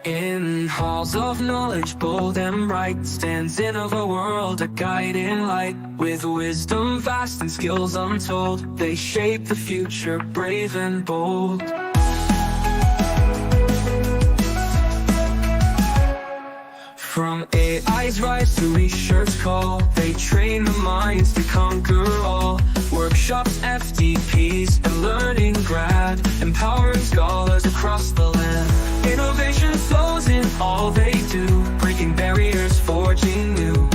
In halls of knowledge, bold and bright, stands InnovaWorld, a guiding light. With wisdom vast and skills untold, they shape the future, brave and bold. From AI's rise to research call, they train the minds to conquer all. Workshops, FTPs, and learning grad, empowering scholars across the land. Innovation flows in all they do, breaking barriers, forging new.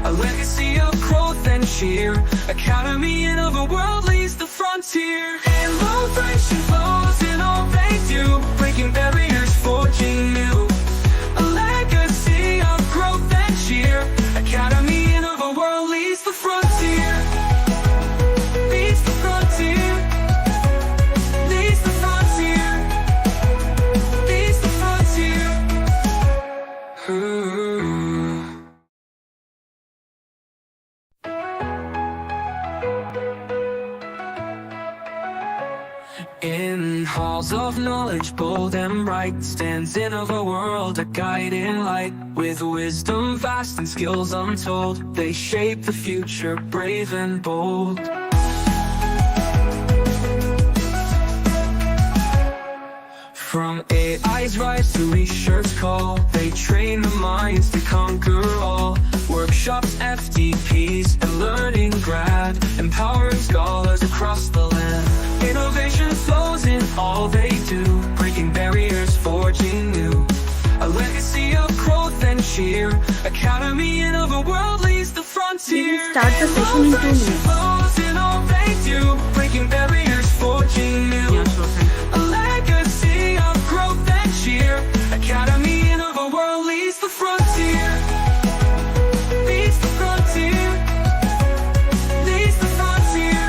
A legacy of growth and cheer, Academy InnovaWorld leads the frontier. Innovation flows in all they do, breaking barriers, forging new. A legacy of growth and cheer, Academy InnovaWorld leads the frontier. Leads the frontier. Leads the frontier. Leads the frontier. In halls of knowledge, bold and bright, stands InnovaWorld, a guiding light. With wisdom vast and skills untold, they shape the future, brave and bold. From AI's rise to research call, they train the minds to conquer all. Workshops, FTPs, and learning grad, empowering scholars across the land. Innovation flows in all they do, breaking barriers, forging new. A legacy of growth and cheer, Academy InnovaWorld leads the frontier. We will start the session in 2 minutes. Flows in all they do, breaking barriers, forging new. A legacy of growth and cheer, Academy InnovaWorld leads the frontier. Leads the frontier. Leads the frontier.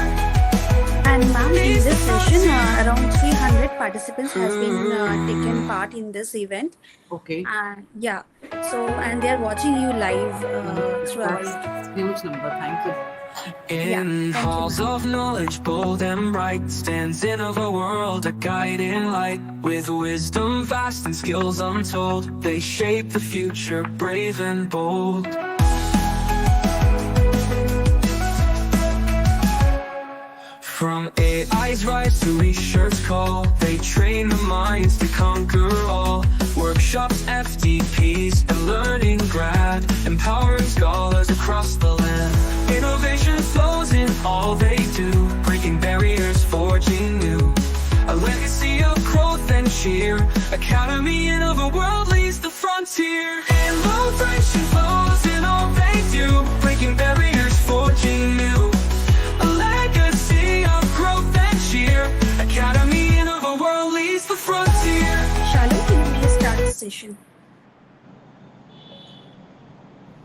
And ma'am, in this session, around 300 participants has been taken part in this event. Okay. Yeah. So, and they are watching you live throughout. That's huge number. Thank you. In halls of knowledge, bold and bright, stands InnovaWorld, a guiding light. With wisdom vast and skills untold, they shape the future, brave and bold. From AI's rise to research call, they train the minds to conquer all. Workshops, FTPs, and learning grad, empowering scholars across the land. Innovation flows in all they do, breaking barriers, forging new. A legacy of growth and cheer, Academy InnovaWorld leads the frontier. Innovation flows in all they do, breaking barriers, forging new. A legacy of growth and cheer, Academy InnovaWorld leads the frontier. Shalom, can you please start the session?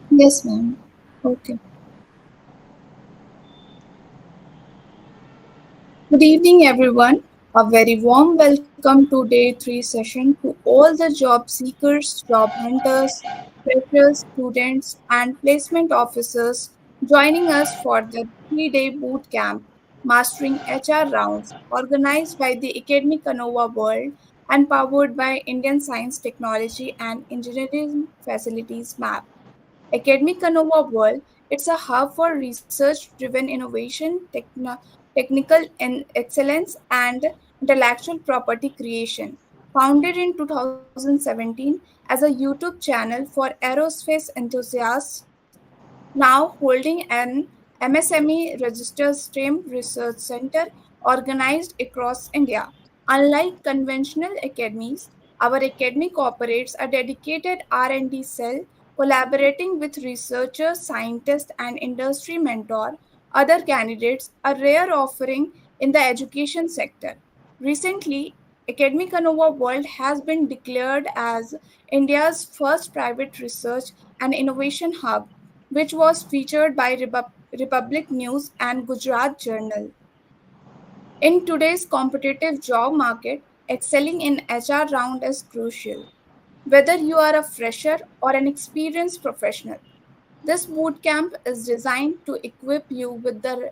Yes, ma'am. Okay. Good evening, everyone. A very warm welcome to Day 3 session to all the job seekers, job hunters, freshers, students, and placement officers joining us for the 3-day boot camp Mastering HR Rounds, organized by the Academic InnovaWorld and powered by Indian Science, Technology, and Engineering Facilities MAP. Academic InnovaWorld, it's a hub for research-driven innovation, technical excellence, and intellectual property creation. Founded in 2017 as a YouTube channel for aerospace enthusiasts, now holding an MSME registered STEM research center organized across India. Unlike conventional academies, our academy operates a dedicated R&D cell collaborating with researchers, scientists, and industry mentor other candidates, a rare offering in the education sector. Recently, Academic InnovaWorld has been declared as India's first private research and innovation hub, which was featured by Republic News and Gujarat Journal. In today's competitive job market, excelling in HR round is crucial. Whether you are a fresher or an experienced professional, this bootcamp is designed to equip you with the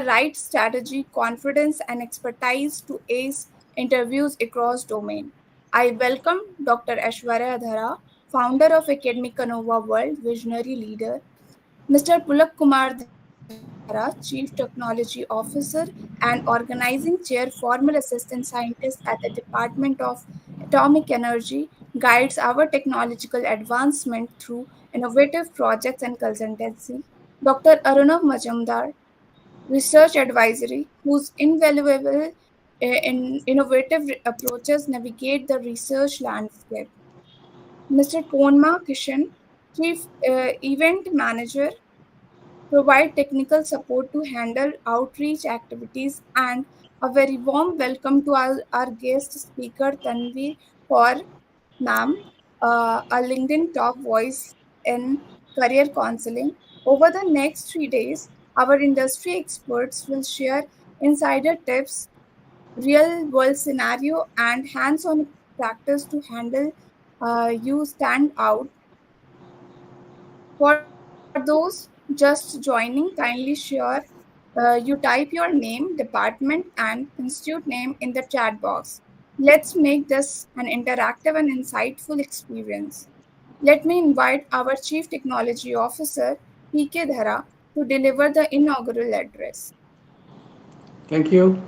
right strategy, confidence, and expertise to ace interviews across domain. I welcome Dr. Aishwarya Dhara, founder of Academic InnovaWorld, visionary leader, Mr. Pulak Kumar Dhara, Chief Technology Officer and Organizing Chair, Former Assistant Scientist at the Department of Atomic Energy, guides our technological advancement through innovative projects and consultancy. Dr. Arunav Majumdar, Research Advisory, whose invaluable innovative approaches navigate the research landscape. Mr. Konma Kishan, Chief Event Manager, provide technical support to handle outreach activities, and a very warm welcome to our guest speaker Tanvi Kaur ma'am, a LinkedIn top voice in career counseling. Over the next 3 days, our industry experts will share insider tips, real world scenario, and hands on practice to handle you stand out. For those just joining, kindly share you type your name, department, and institute name in the chat box. Let's make this an interactive and insightful experience. Let me invite our Chief Technology Officer, PK Dhara, to deliver the inaugural address. Thank you.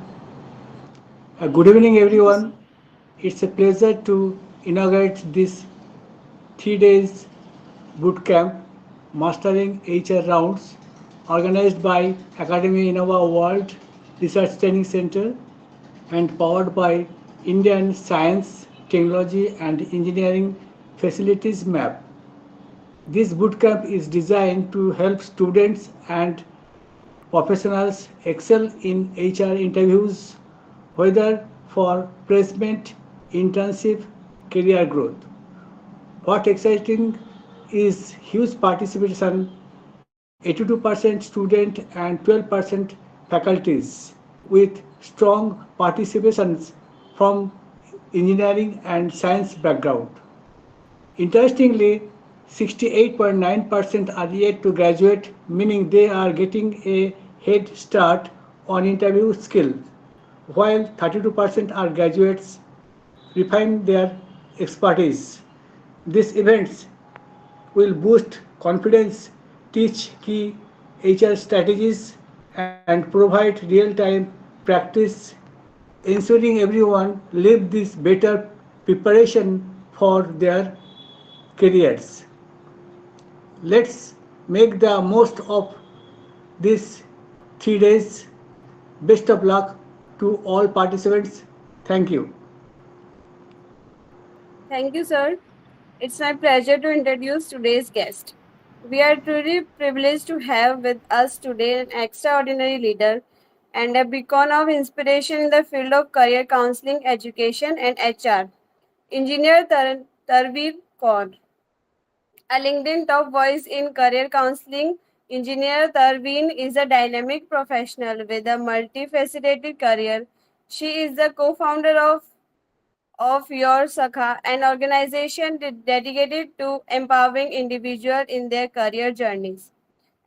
Good evening, Thank you. everyone. It's a pleasure to inaugurate this 3 days boot camp Mastering HR Rounds organized by Academy Innova World Research Training Center and powered by Indian Science, Technology and Engineering Facilities MAP. This bootcamp is designed to help students and professionals excel in HR interviews, whether for placement, internship, career growth. What exciting is huge participation, 82% student and 12% faculties, with strong participations from engineering and science background. Interestingly, 68.9% are yet to graduate, meaning they are getting a head start on interview skill, while 32% are graduates refine their expertise. These events will boost confidence, teach key HR strategies, and provide real time practice, ensuring everyone live this better preparation for their careers. Let's make the most of these 3 days. Best of luck to all participants. Thank you. Thank you, sir. It's my pleasure to introduce today's guest. We are truly privileged to have with us today an extraordinary leader and a beacon of inspiration in the field of career counseling, education, and HR. Engineer Tarveen Kaur, a LinkedIn top voice in career counseling. Engineer Tarveen is a dynamic professional with a multifaceted career. She is the co-founder of Your Sakha, an organization dedicated to empowering individuals in their career journeys,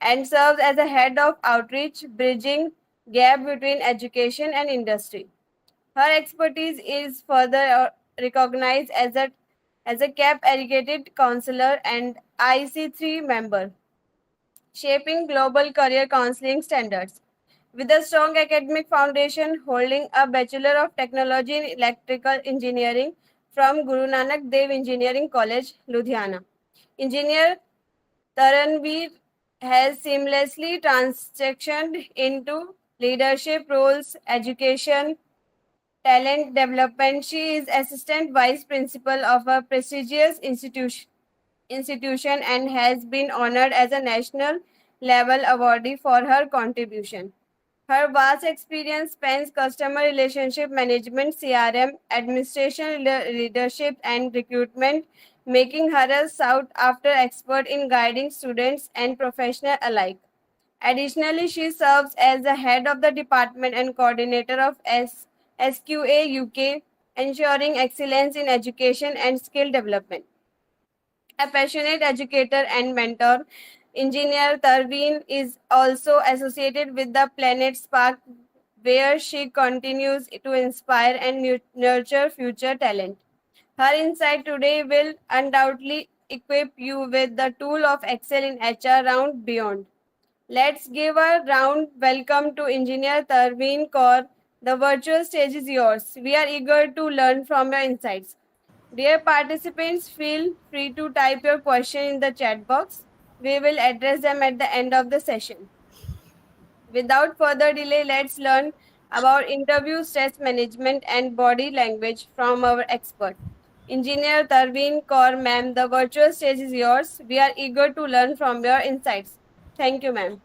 and serves as a head of outreach, bridging gap between education and industry. Her expertise is further recognized as a CAP educated counselor and IC3 member, shaping global career counseling standards. With a strong academic foundation, holding a Bachelor of Technology in Electrical Engineering from Guru Nanak Dev Engineering College, Ludhiana. Engineer Taranveer has seamlessly transitioned into leadership roles, education, talent development. She is assistant vice principal of a prestigious institution and has been honored as a national level awardee for her contribution. Her vast experience spans customer relationship management, CRM, administration, leadership, and recruitment, making her a sought after expert in guiding students and professionals alike. Additionally, she serves as the head of the department and coordinator of SQA UK, ensuring excellence in education and skill development. A passionate educator and mentor, Engineer Tarveen is also associated with the Planet Spark, where she continues to inspire and nurture future talent. Her insight today will undoubtedly equip you with the tool of excel in HR round beyond. Let's give a round welcome to Engineer Tarveen Kaur. The virtual stage is yours. We are eager to learn from your insights. Dear participants, feel free to type your question in the chat box. We will address them at the end of the session. Without further delay, let's learn about interview stress management and body language from our expert. Engineer Tarveen Kaur, ma'am, the virtual stage is yours. We are eager to learn from your insights. Thank you, ma'am.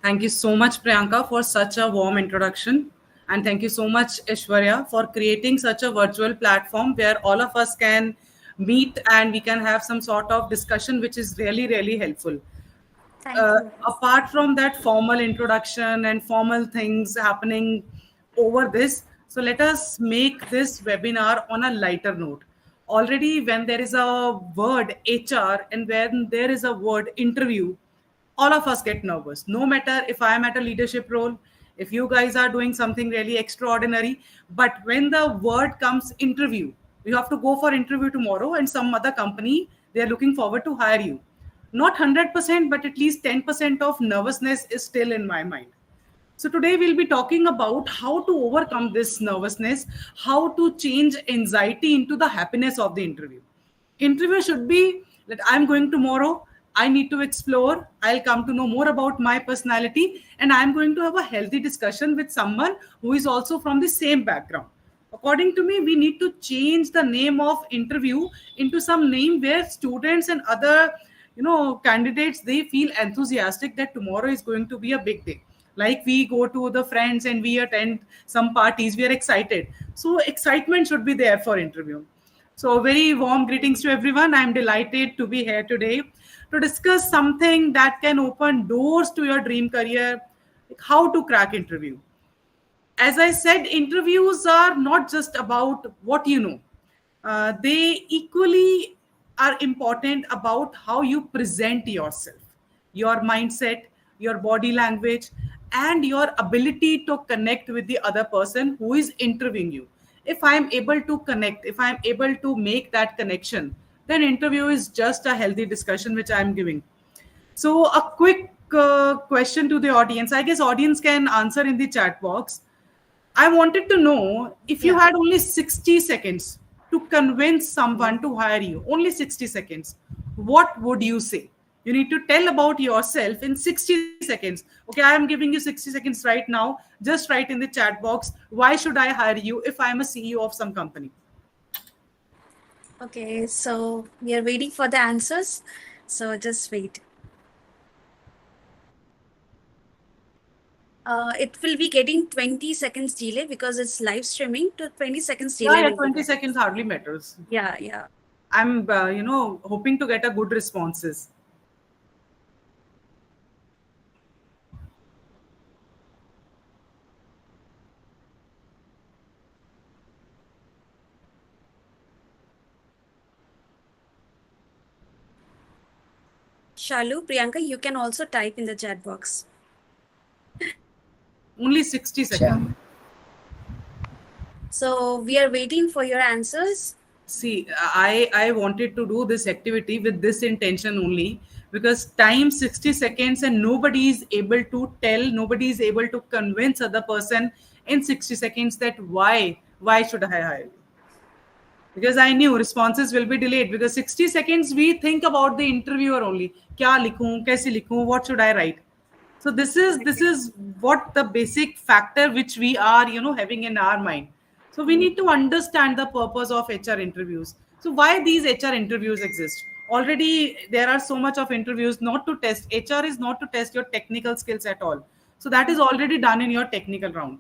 Thank you so much, Priyanka, for such a warm introduction. And thank you so much, Ishwarya, for creating such a virtual platform where all of us can meet and we can have some sort of discussion, which is really, really helpful. Thank you. Apart from that formal introduction and formal things happening over this, so let us make this webinar on a lighter note. Already, when there is a word HR and when there is a word interview, all of us get nervous. No matter if I am at a leadership role, if you guys are doing something really extraordinary, but when the word comes interview, you have to go for interview tomorrow and some other company, they are looking forward to hire you. Not 100%, but at least 10% of nervousness is still in my mind. So today we'll be talking about how to overcome this nervousness, how to change anxiety into the happiness of the interview. Interview should be that I'm going tomorrow, I need to explore, I'll come to know more about my personality, and I'm going to have a healthy discussion with someone who is also from the same background. According to me, we need to change the name of interview into some name where students and other candidates, they feel enthusiastic that tomorrow is going to be a big day. Like we go to the friends and we attend some parties, we are excited. So excitement should be there for interview. So very warm greetings to everyone. I'm delighted to be here today to discuss something that can open doors to your dream career, like how to crack interview. As I said, interviews are not just about what you know. They equally are important about how you present yourself, your mindset, your body language, and your ability to connect with the other person who is interviewing you. If I'm able to connect, if I'm able to make that connection, then interview is just a healthy discussion which I'm giving. So a quick question to the audience. I guess audience can answer in the chat box. I wanted to know if you had only 60 seconds to convince someone to hire you, only 60 seconds, what would you say? You need to tell about yourself in 60 seconds. Okay, I am giving you 60 seconds right now. Just write in the chat box, why should I hire you if I am a CEO of some company? Okay, so we are waiting for the answers. So just wait. It will be getting 20 seconds delay because it's live streaming to 20 seconds delay. Yeah, 20 seconds hardly matters. Yeah. I'm, hoping to get a good responses. Shalu, Priyanka, you can also type in the chat box. Only 60 seconds. So we are waiting for your answers. See, I wanted to do this activity with this intention only because time 60 seconds and nobody is able to tell, nobody is able to convince other person in 60 seconds that why should I hire you? Because I knew responses will be delayed because 60 seconds we think about the interviewer only. Kya likhu, kaise likhu, what should I write? So this is what the basic factor which we are having in our mind. So we need to understand the purpose of HR interviews. So why these HR interviews exist? Already there are so much of interviews not to test. HR is not to test your technical skills at all. So that is already done in your technical round.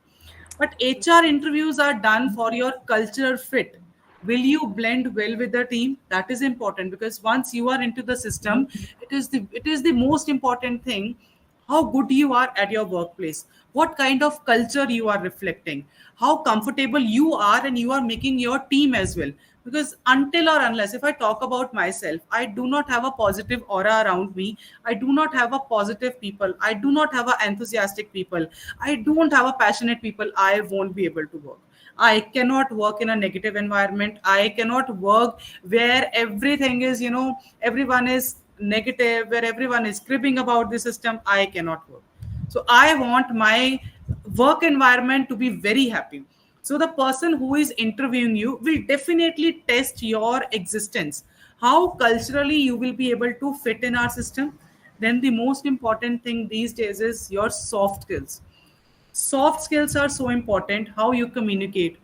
But HR interviews are done for your cultural fit. Will you blend well with the team? That is important because once you are into the system, it is the most important thing how good you are at your workplace, what kind of culture you are reflecting, how comfortable you are and you are making your team as well. Because until or unless, if I talk about myself, I do not have a positive aura around me, I do not have a positive people, I do not have a enthusiastic people, I don't have a passionate people, I won't be able to work. I cannot work in a negative environment. I cannot work where everything is, everyone is negative, where everyone is cribbing about the system. I cannot work. So I want my work environment to be very happy. So the person who is interviewing you will definitely test your existence, how culturally you will be able to fit in our system. Then the most important thing these days is your soft skills. Soft skills are so important: how you communicate,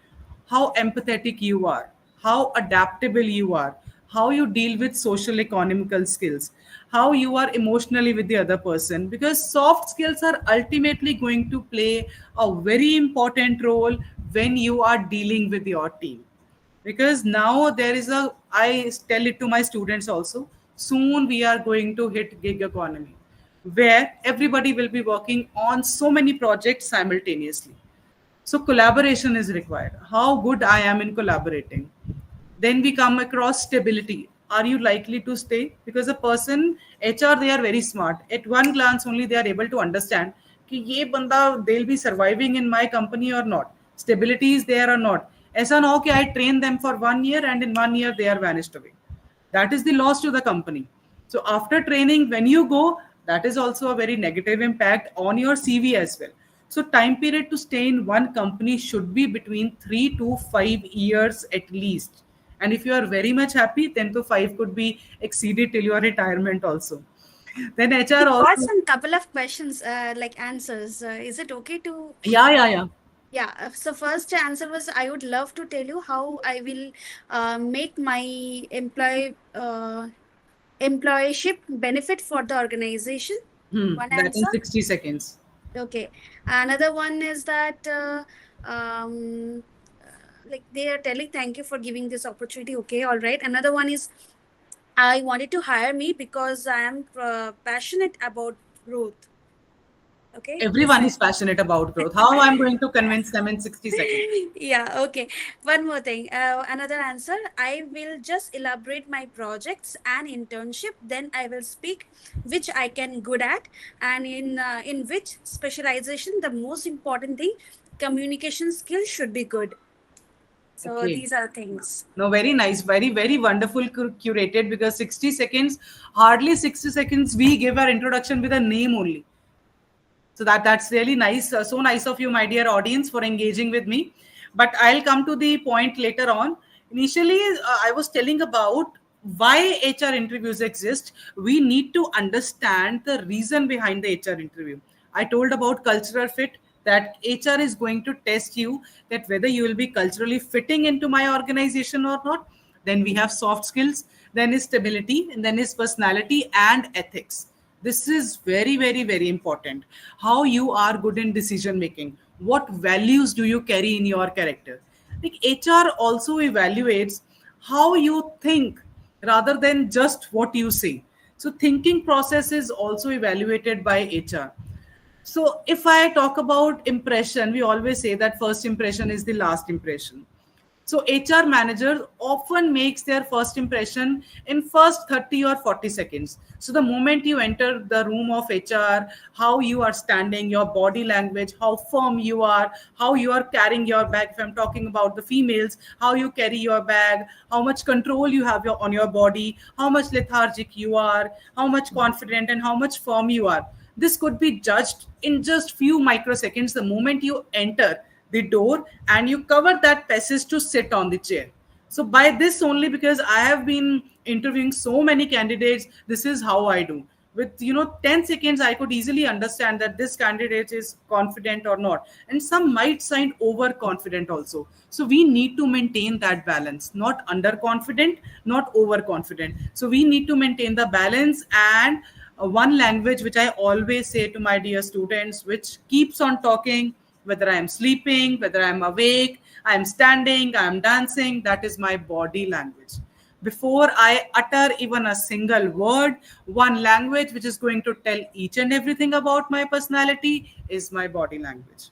how empathetic you are, how adaptable you are, how you deal with social economical skills, how you are emotionally with the other person, because soft skills are ultimately going to play a very important role when you are dealing with your team. Because now there is a, I tell it to my students also, soon we are going to hit gig economy, where everybody will be working on so many projects simultaneously. So collaboration is required, how good I am in collaborating. Then we come across stability. Are you likely to stay? Because a person, HR, they are very smart. At one glance only, they are able to understand कि ये बंदा, they'll be surviving in my company or not. Stability is there or not. ऐसा ना हो कि I train them for 1 year and in 1 year they are vanished away. That is the loss to the company. So after training, when you go, that is also a very negative impact on your CV as well. So time period to stay in one company should be between 3 to 5 years at least. And if you are very much happy, then to 5 could be exceeded till your retirement also. Then HR We got also. some couple of questions, like answers. Is it okay to? Yeah. Yeah. So first answer was, I would love to tell you how I will make my employership benefit for the organization. One That in answer. 60 seconds. Okay. Another one is that like they are telling, thank you for giving this opportunity. Okay, all right. Another one is, I wanted to hire me because I am passionate about growth. Okay, this Everyone is passionate about growth. How I'm going to convince them in 60 seconds? yeah, okay. One more thing. Another answer. I will just elaborate my projects and internship. Then I will speak which I can good at, and in which specialization. The most important thing, communication skills should be good. So Okay. these are things. No, very nice, very wonderful curated, because 60 seconds, hardly 60 seconds, we give our introduction with a name only. So that's really nice. So nice of you, my dear audience, for engaging with me. But I'll come to the point later on. Initially, I was telling about why HR interviews exist. We need to understand the reason behind the HR interview. I told about cultural fit, that HR is going to test you that whether you will be culturally fitting into my organization or not. Then we have soft skills, then is stability, and then is personality and ethics. This is very important. How you are good in decision making, what values do you carry in your character. Like HR also evaluates how you think rather than just what you say. So thinking process is also evaluated by HR. So if I talk about impression, we always say that first impression is the last impression. So HR managers often makes their first impression in first 30 or 40 seconds. So the moment you enter the room of HR, how you are standing, your body language, how firm you are, how you are carrying your bag. If I'm talking about the females, how you carry your bag, how much control you have on your body, how much lethargic you are, how much confident and how much firm you are. This could be judged in just few microseconds the moment you enter the door and you cover that passage to sit on the chair. So by this only, because I have been interviewing so many candidates, this is how I do. With 10 seconds, I could easily understand that this candidate is confident or not. And some might sound overconfident also. So we need to maintain that balance, not underconfident, not overconfident. So we need to maintain the balance. And one language which I always say to my dear students, which keeps on talking, whether I am sleeping, whether I am awake, I am standing, I am dancing, that is my body language. Before I utter even a single word, one language which is going to tell each and everything about my personality is my body language.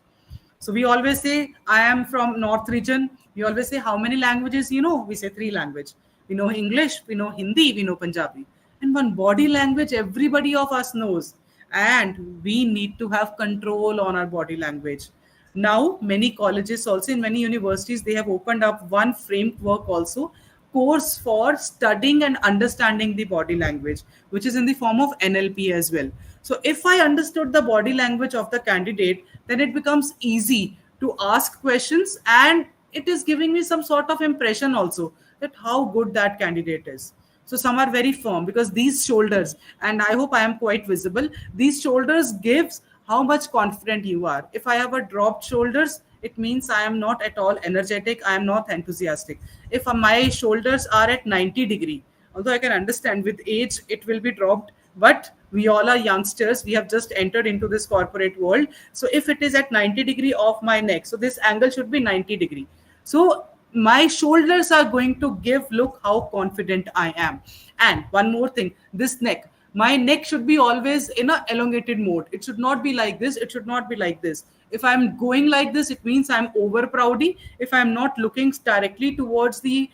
So we always say, I am from North region. We always say, how many languages you know? We say three language. We know English, we know Hindi, we know Punjabi. And one body language everybody of us knows. And we need to have control on our body language. Now, many colleges also, in many universities, they have opened up one framework also, course for studying and understanding the body language, which is in the form of NLP as well. So if I understood the body language of the candidate, then it becomes easy to ask questions, and it is giving me some sort of impression also that how good that candidate is. So some are very firm because these shoulders, and I hope I am quite visible, these shoulders gives how much confident you are. If I have a dropped shoulders, it means I am not at all energetic, I am not enthusiastic. If my shoulders are at 90-degree, although I can understand with age it will be dropped, but we all are youngsters, we have just entered into this corporate world. So if it is at 90-degree of my neck, so this angle should be 90-degree. So my shoulders are going to give, look how confident I am. And one more thing, this neck, my neck should be always in a elongated mode. It should not be like this, it should not be like this. If I'm going like this, it means I'm over proudy. If I'm not looking directly towards the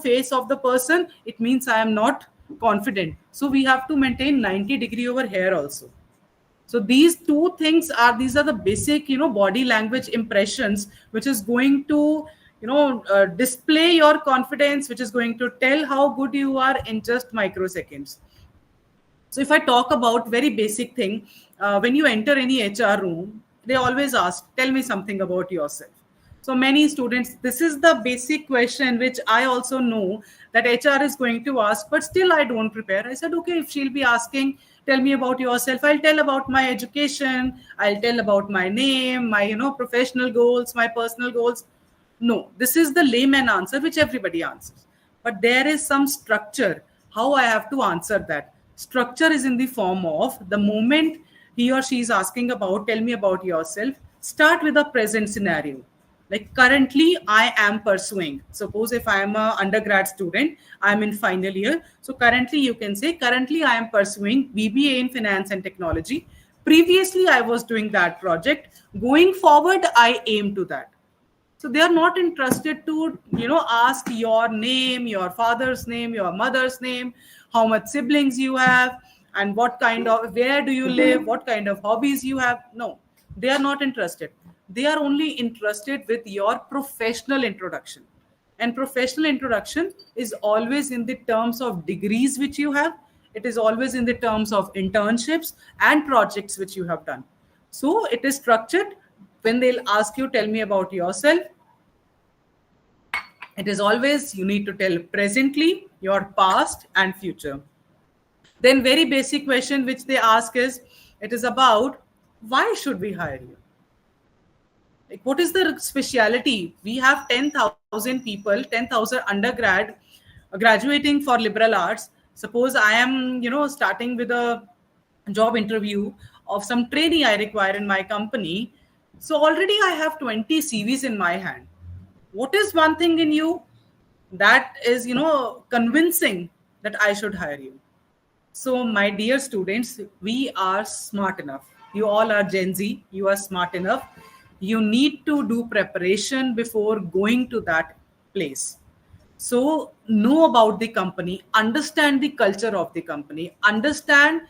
face of the person, it means I am not confident. So we have to maintain 90-degree over here also. So these two things are, these are the basic body language impressions, which is going to display your confidence, which is going to tell how good you are in just microseconds. So if I talk about very basic thing, when you enter any HR room, they always ask, tell me something about yourself. So many students, this is the basic question which I also know that HR is going to ask, but still I don't prepare. I said, okay, if she'll be asking, tell me about yourself, I'll tell about my education, I'll tell about my name, my professional goals, my personal goals. No, this is the layman answer which everybody answers. But there is some structure, how I have to answer that. Structure is in the form of the moment he or she is asking about, tell me about yourself, start with a present scenario. Like currently I am pursuing. Suppose if I am an undergrad student, I am in final year. So currently you can say, currently I am pursuing BBA in finance and technology. Previously I was doing that project. Going forward, I aim to that. So they are not interested to, ask your name, your father's name, your mother's name, how much siblings you have, and what kind of, where do you live, what kind of hobbies you have. No, they are not interested. They are only interested with your professional introduction. And professional introduction is always in the terms of degrees which you have. It is always in the terms of internships and projects which you have done. So it is structured. When they'll ask you, tell me about yourself, it is always you need to tell presently, your past and future. Then very basic question which they ask is, it is about why should we hire you? Like, what is the speciality? We have 10,000 people, 10,000 undergrad graduating for liberal arts. Suppose I am, starting with a job interview of some trainee I require in my company. So already I have 20 CVs in my hand. What is one thing in you that is, convincing that I should hire you? So my dear students, we are smart enough. You all are Gen Z. You are smart enough. You need to do preparation before going to that place. So know about the company, understand the culture of the company, understand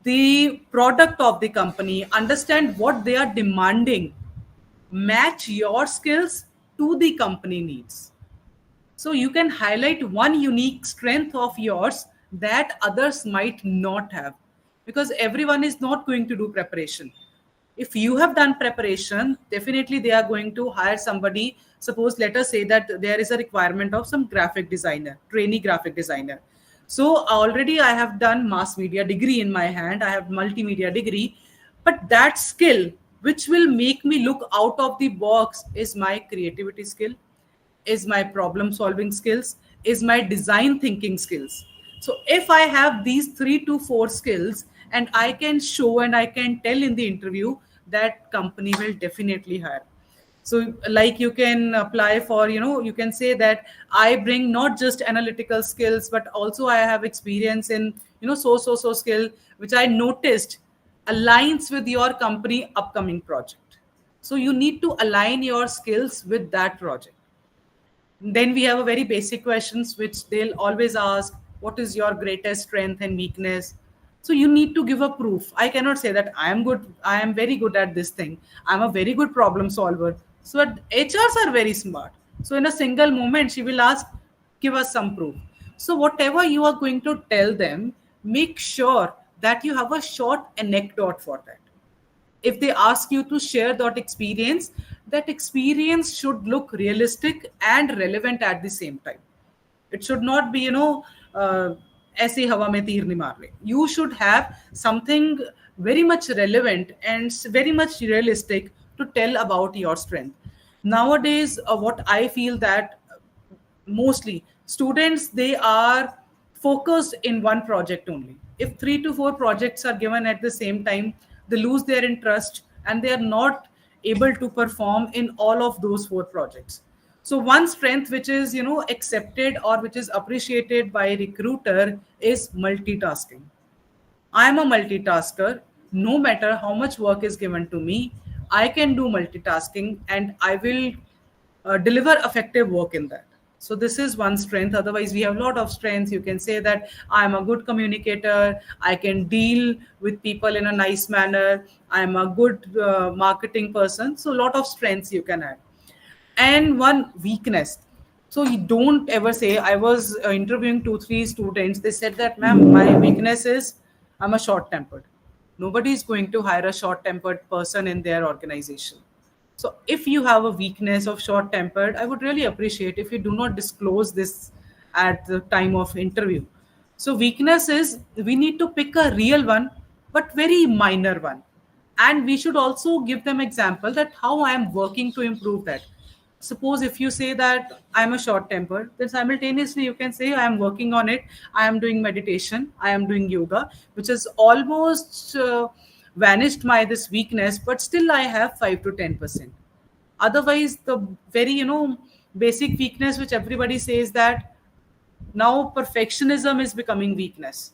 the product of the company, understand what they are demanding, match your skills to the company needs. So you can highlight one unique strength of yours that others might not have, because everyone is not going to do preparation. If you have done preparation, definitely they are going to hire somebody. Suppose let us say that there is a requirement of some graphic designer, trainee graphic designer. So already I have done mass media degree in my hand, I have multimedia degree, but that skill which will make me look out of the box is my creativity skill, is my problem solving skills, is my design thinking skills. So if I have these 3 to 4 skills, and I can show and I can tell in the interview, that company will definitely hire. So like you can apply for, you can say that I bring not just analytical skills, but also I have experience in, so skill, which I noticed aligns with your company upcoming project. So you need to align your skills with that project. Then we have a very basic questions which they'll always ask, what is your greatest strength and weakness? So you need to give a proof. I cannot say that I am very good at this thing, I'm a very good problem solver. So HRs are very smart. So in a single moment she will ask, give us some proof. So whatever you are going to tell them, make sure that you have a short anecdote for that. If they ask you to share that experience should look realistic and relevant at the same time. It should not be, ऐसे ही हवा में तीर नहीं मार रहे. You should have something very much relevant and very much realistic to tell about your strength. Nowadays, what I feel that mostly students, they are focused in one project only. If 3 to 4 projects are given at the same time, they lose their interest and they are not able to perform in all of those 4 projects. So one strength which is, accepted or which is appreciated by recruiter is multitasking. I am a multitasker. No matter how much work is given to me, I can do multitasking and I will deliver effective work in that. So this is one strength. Otherwise, we have a lot of strengths. You can say that I'm a good communicator. I can deal with people in a nice manner. I'm a good marketing person. So a lot of strengths you can add. And one weakness. So you don't ever say, I was interviewing 2 3 students, they said that, ma'am, my weakness is I'm a short tempered. Nobody is going to hire a short tempered person in their organization. So if you have a weakness of short tempered, I would really appreciate if you do not disclose this at the time of interview. So weakness is, we need to pick a real one, but very minor one. And we should also give them example that how I am working to improve that. Suppose if you say that I'm a short temper, then simultaneously you can say I am working on it. I am doing meditation. I am doing yoga, which has almost vanished my this weakness, but still I have 5 to 10%. Otherwise, the very basic weakness which everybody says that now perfectionism is becoming weakness.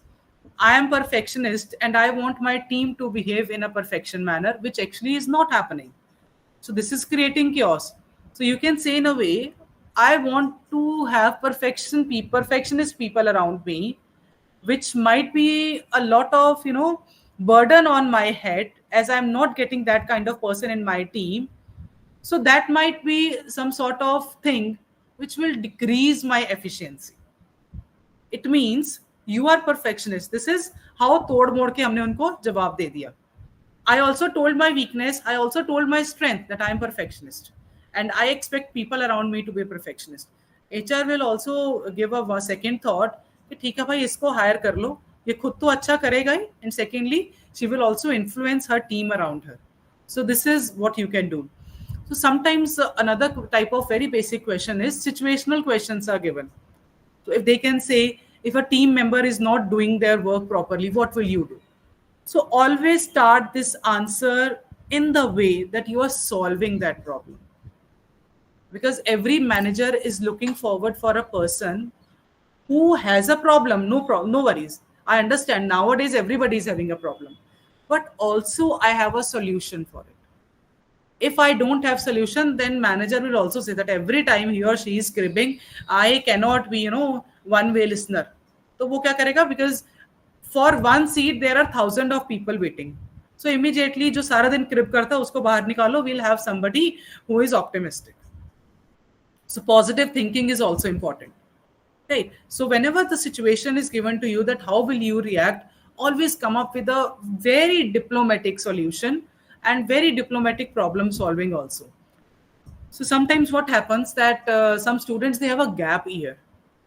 I am perfectionist and I want my team to behave in a perfection manner, which actually is not happening. So this is creating chaos. So you can say in a way, I want to have perfectionist people around me, which might be a lot of burden on my head, as I'm not getting that kind of person in my team. So that might be some sort of thing which will decrease my efficiency. It means you are perfectionist. This is how तोड़ मोड़ के हमने उनको जवाब दे दिया. I also told my weakness. I also told my strength that I am perfectionist. And I expect people around me to be perfectionist. HR will also give a second thought कि ठीक है भाई इसको हायर कर लो, ये खुद तो अच्छा करेगा ही, and secondly she will also influence her team around her. So this is what you can do. So sometimes another type of very basic question is situational questions are given. So if they can say, if a team member is not doing their work properly, what will you do? So always start this answer in the way that you are solving that problem. Because every manager is looking forward for a person who has a problem. No worries. I understand nowadays everybody is having a problem, but also I have a solution for it. If I don't have solution, then manager will also say that every time he or she is cribbing, I cannot be one way listener. So वो क्या करेगा? Because for one seat there are thousands of people waiting. So immediately जो सारा दिन crib करता है उसको बाहर निकालो. We'll have somebody who is optimistic. So positive thinking is also important, right? So whenever the situation is given to you that how will you react, always come up with a very diplomatic solution and very diplomatic problem solving also. So sometimes what happens that some students, they have a gap year,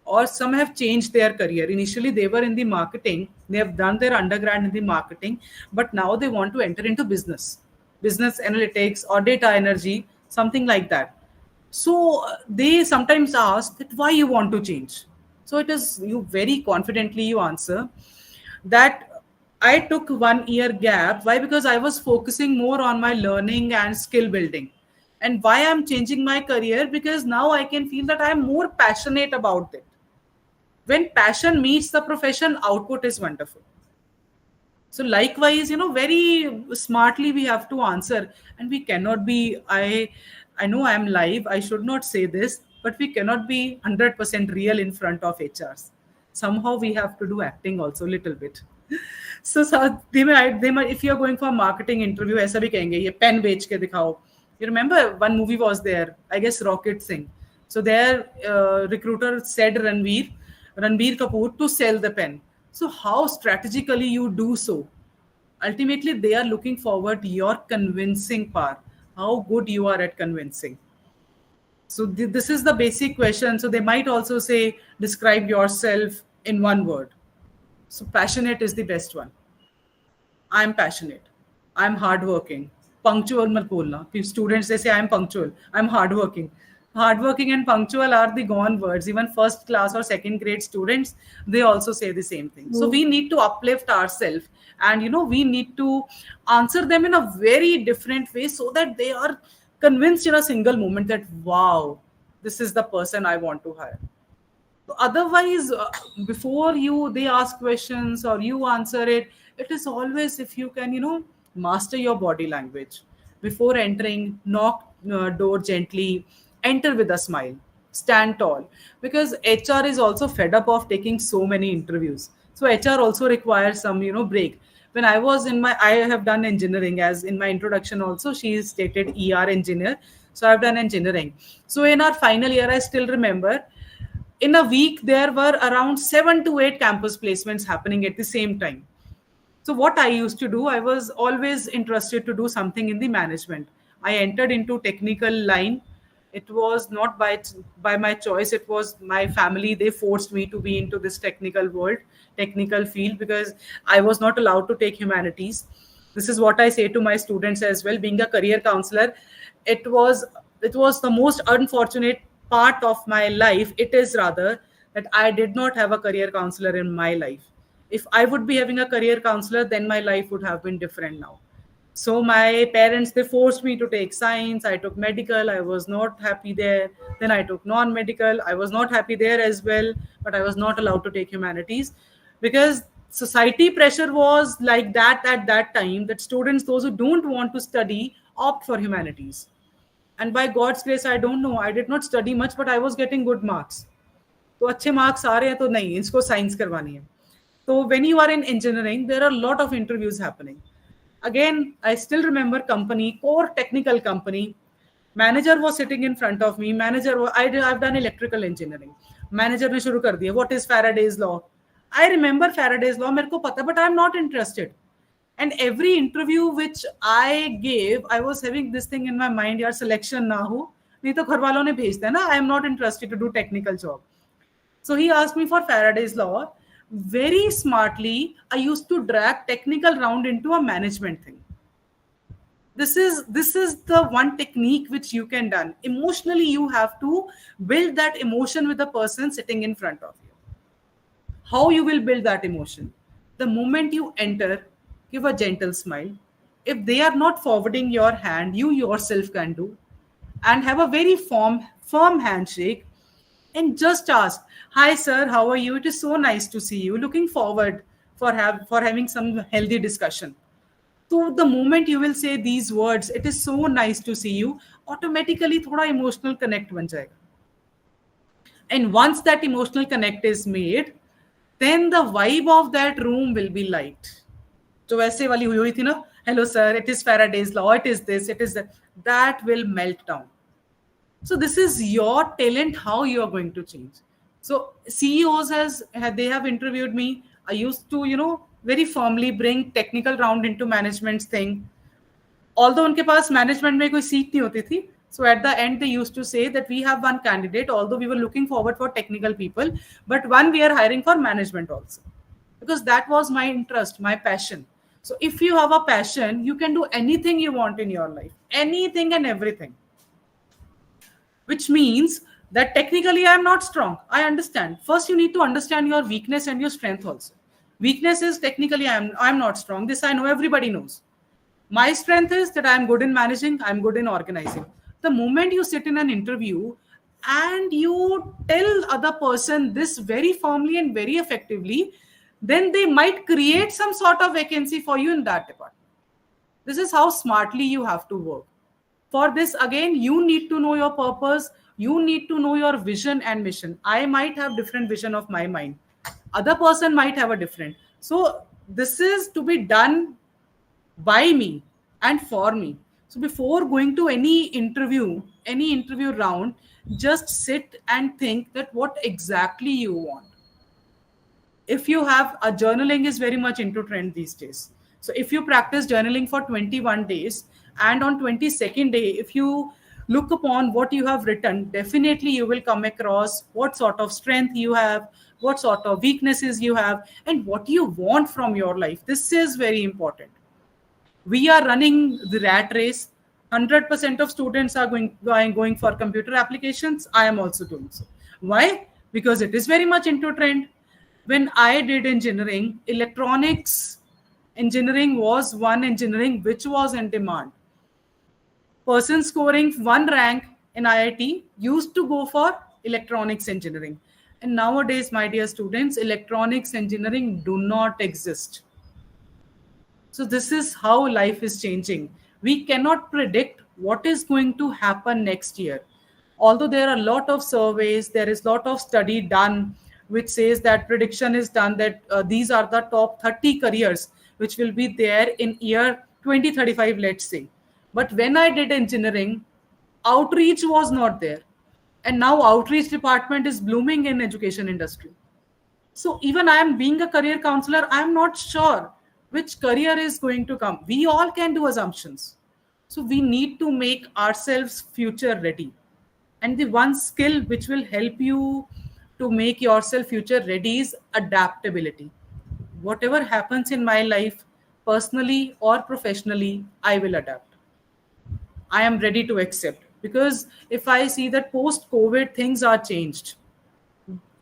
or some have changed their career. Initially they were in the marketing, they have done their undergrad in the marketing, but now they want to enter into business analytics or data energy, something like that. So they sometimes ask that why you want to change. So it is, you very confidently you answer that I took 1 year gap. Why? Because I was focusing more on my learning and skill building. And why I'm changing my career? Because now I can feel that I'm more passionate about it. When passion meets the profession, output is wonderful. So likewise, very smartly we have to answer, and we cannot be. I know I am live. I should not say this, but we cannot be 100% real in front of HRs. Somehow we have to do acting also a little bit. So they might if you are going for a marketing interview, ऐसा भी कहेंगे ये pen बेच के दिखाओ. You remember one movie was there, I guess Rocket Singh. So their recruiter said Ranbir Kapoor to sell the pen. So how strategically you do so? Ultimately, they are looking forward to your convincing power. How good you are at convincing. So this is the basic question. So they might also say, describe yourself in one word. So passionate is the best one. I'm passionate. I'm hardworking. Punctual mat bolna. Students they say I'm punctual. I'm hardworking. Hardworking and punctual are the gone words. Even first class or second grade students, they also say the same thing. So we need to uplift ourselves, and we need to answer them in a very different way so that they are convinced in a single moment that wow, this is the person I want to hire. Otherwise, before they ask questions or you answer it, it is always, if you can master your body language before entering, knock door gently, enter with a smile, stand tall, because HR is also fed up of taking so many interviews. So HR also requires some break. When I have done engineering, as in my introduction also she stated ER engineer. So I've done engineering. So in our final year, I still remember, in a week there were around 7 to 8 campus placements happening at the same time. So what I used to do, I was always interested to do something in the management. I entered into technical line. It was not by my choice. It was my family. They forced me to be into this technical world, technical field, because I was not allowed to take humanities. This is what I say to my students as well. Being a career counselor, it was the most unfortunate part of my life. It is rather that I did not have a career counselor in my life. If I would be having a career counselor, then my life would have been different now. So my parents, they forced me to take science. I took medical. I was not happy there. Then I took non-medical. I was not happy there as well, but I was not allowed to take humanities because society pressure was like that at that time, that students, those who don't want to study, opt for humanities. And by God's grace, I don't know, I did not study much, but I was getting good marks. तो अच्छे marks आ रहे हैं तो नहीं, इसको science करवानी है. तो when you are in engineering, there are a lot of interviews happening. Again, I still remember company, core technical company. Manager was sitting in front of me. I've done electrical engineering. Manager ने शुरू कर दिया. What is Faraday's law? I remember Faraday's law. मेरे को पता, but I'm not interested. And every interview which I gave, I was having this thing in my mind, यार selection ना हो, नहीं तो घर वालों ने भेज देना. I am not interested to do technical job. So he asked me for Faraday's law. Very smartly, I used to drag technical round into a management thing. This is the one technique which you can done. Emotionally, you have to build that emotion with the person sitting in front of you. How you will build that emotion? The moment you enter, give a gentle smile. If they are not forwarding your hand, you yourself can do. And have a very firm handshake. And just ask, hi sir, how are you? It is so nice to see you. Looking forward for having some healthy discussion. So the moment you will say these words, it is so nice to see you, automatically thoda emotional connect ban jayega. And once that emotional connect is made, then the vibe of that room will be light. So वैसे वाली हुई थी ना, hello sir, it is Faraday's law, it is this, it is that will melt down. So this is your talent, how you are going to change. So CEOs they have interviewed me. I used to, very firmly bring technical round into management's thing. Although उनके पास management में कोई seat नहीं होती थी. So at the end, they used to say that we have one candidate, although we were looking forward for technical people, but one we are hiring for management also. Because that was my interest, my passion. So if you have a passion, you can do anything you want in your life. Anything and everything. Which means that technically I am not strong. I understand. First, you need to understand your weakness and your strength also. Weakness is technically I am not strong. This I know, everybody knows. My strength is that I am good in managing, I am good in organizing. The moment you sit in an interview and you tell other person this very firmly and very effectively, then they might create some sort of vacancy for you in that department. This is how smartly you have to work. For this, again, you need to know your purpose. You need to know your vision and mission. I might have different vision of my mind. Other person might have a different. So this is to be done by me and for me. So before going to any interview round, just sit and think that what exactly you want. If you have a journaling is very much into trend these days. So if you practice journaling for 21 days and on 22nd day, if you look upon what you have written, definitely you will come across what sort of strength you have, what sort of weaknesses you have, and what you want from your life. This is very important. We are running the rat race. 100% of students are going for computer applications. I am also doing so. Why? Because it is very much into trend. When I did engineering, electronics engineering was one engineering which was in demand. Person scoring one rank in IIT used to go for electronics engineering. And nowadays, my dear students, electronics engineering do not exist. So this is how life is changing. We cannot predict what is going to happen next year. Although there are a lot of surveys, there is a lot of study done which says that prediction is done that these are the top 30 careers which will be there in year 2035, let's say. But when I did engineering, outreach was not there. And now outreach department is blooming in education industry. So even I am being a career counselor, I am not sure which career is going to come. We all can do assumptions. So we need to make ourselves future ready. And the one skill which will help you to make yourself future ready is adaptability. Whatever happens in my life, personally or professionally, I will adapt. I am ready to accept. Because if I see that post COVID things are changed,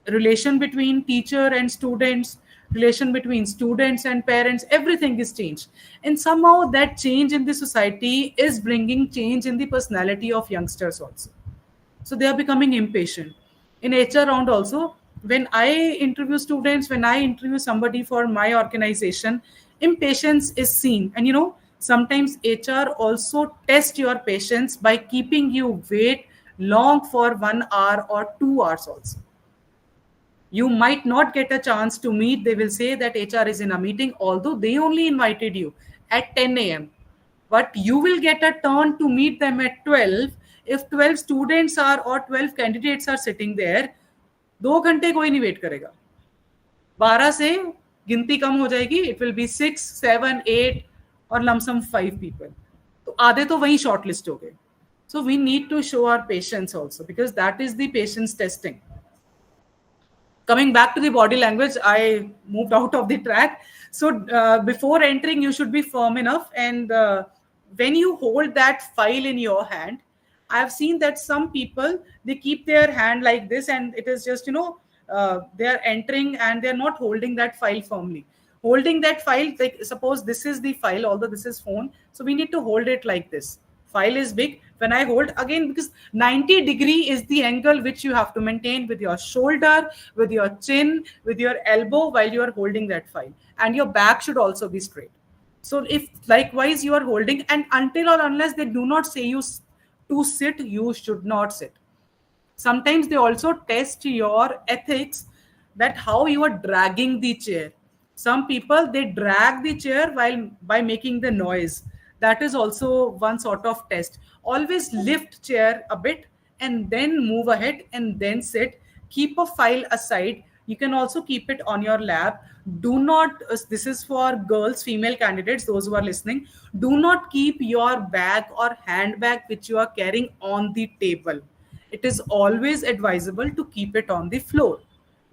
relation between teacher and students, relation between students and parents, everything is changed. And somehow that change in the society is bringing change in the personality of youngsters also. So they are becoming impatient. In HR round also, when I interview students, when I interview somebody for my organization, impatience is seen. And sometimes HR also test your patience by keeping you wait long for 1 hour or 2 hours also. You might not get a chance to meet. They will say that HR is in a meeting, although they only invited you at 10 a.m. But you will get a turn to meet them at 12. If 12 students are or 12 candidates are sitting there, 2 घंटे कोई नहीं wait करेगा. 12 से गिनती कम हो जाएगी. It will be 6, 7, 8 और lump sum 5 people. तो आधे तो वहीं shortlist हो गए. So we need to show our patience also, because that is the patience testing. Coming back to the body language, I moved out of the track. So before entering, you should be firm enough. And when you hold that file in your hand, I've seen that some people, they keep their hand like this, and it is just, they are entering and they're not holding that file firmly. Holding that file, like suppose this is the file, although this is phone. So we need to hold it like this. File is big. When I hold again, because 90 degree is the angle which you have to maintain with your shoulder, with your chin, with your elbow while you are holding that file. And your back should also be straight. So if likewise you are holding, and until or unless they do not say you to sit, you should not sit. Sometimes they also test your ethics, that how you are dragging the chair. Some people, they drag the chair while by making the noise. That is also one sort of test. Always lift chair a bit and then move ahead and then sit. Keep a file aside. You can also keep it on your lap. Do not, this is for girls, female candidates, those who are listening, do not keep your bag or handbag which you are carrying on the table. It is always advisable to keep it on the floor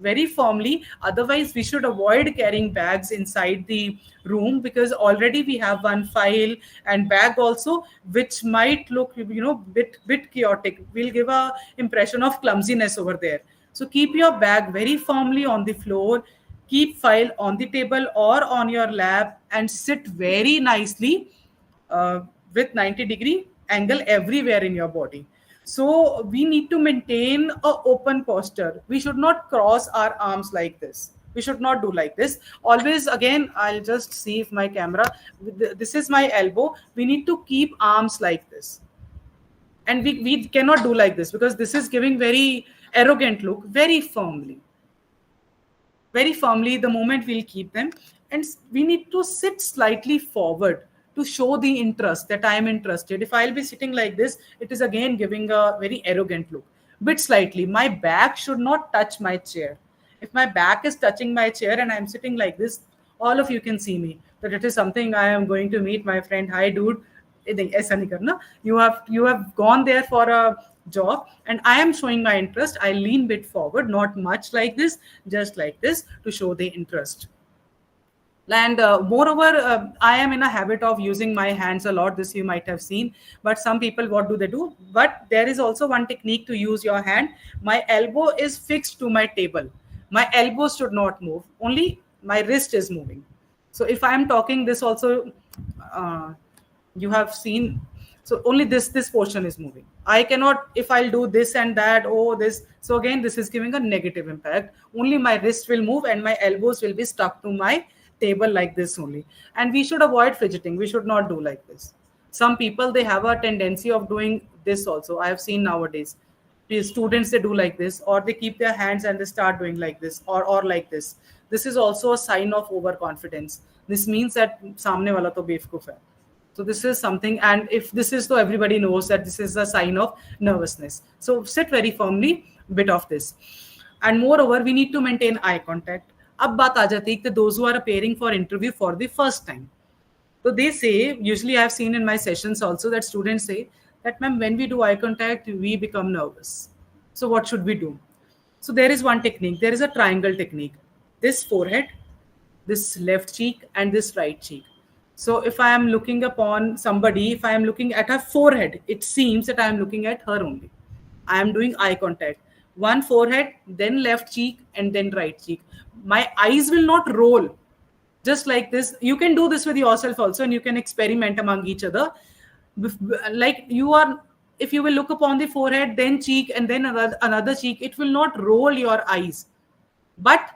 very firmly. Otherwise, we should avoid carrying bags inside the room, because already we have one file and bag also, which might look, bit chaotic. Will give a impression of clumsiness over there. So keep your bag very firmly on the floor. Keep file on the table or on your lap and sit very nicely with 90-degree angle everywhere in your body. So we need to maintain an open posture. We should not cross our arms like this. We should not do like this. Always, again, I'll just see if my camera, this is my elbow. We need to keep arms like this. And we cannot do like this because this is giving very arrogant look, very firmly the moment we'll keep them. And we need to sit slightly forward to show the interest that I am interested. If I'll be sitting like this, it is again giving a very arrogant look. Bit slightly, my back should not touch my chair. If my back is touching my chair and I'm sitting like this, all of you can see me that it is something I am going to meet my friend. Hi dude, ऐसा नहीं करना. You have gone there for a job and I am showing my interest. I lean bit forward, not much like this, just like this to show the interest. And moreover, I am in a habit of using my hands a lot. This you might have seen. But some people, what do they do? But there is also one technique to use your hand. My elbow is fixed to my table. My elbows should not move. Only my wrist is moving. So if I am talking, this also you have seen. So only this portion is moving. I cannot, if I'll do this and that, oh, this. So again, this is giving a negative impact. Only my wrist will move and my elbows will be stuck to my table like this only. And we should avoid fidgeting. We should not do like this. Some people, they have a tendency of doing this also. I have seen nowadays. The students, they do like this, or they keep their hands and they start doing like this, or like this. This is also a sign of overconfidence. This means that samne wala to bevkuf hai. So this is something, and if this is so everybody knows that this is a sign of nervousness. So sit very firmly, bit of this. And moreover, we need to maintain eye contact. अब बात आ जाती है कि those who are appearing for interview for the first time. So they say, usually I have seen in my sessions also that students say that, ma'am, when we do eye contact, we become nervous. So what should we do? So there is one technique. There is a triangle technique. This forehead, this left cheek, and this right cheek. So if I am looking upon somebody, if I am looking at her forehead, it seems that I am looking at her only. I am doing eye contact. One forehead, then left cheek, and then right cheek. My eyes will not roll. Just like this. You can do this with yourself also, and you can experiment among each other. Like you are, if you will look upon the forehead, then cheek, and then another cheek, it will not roll your eyes. But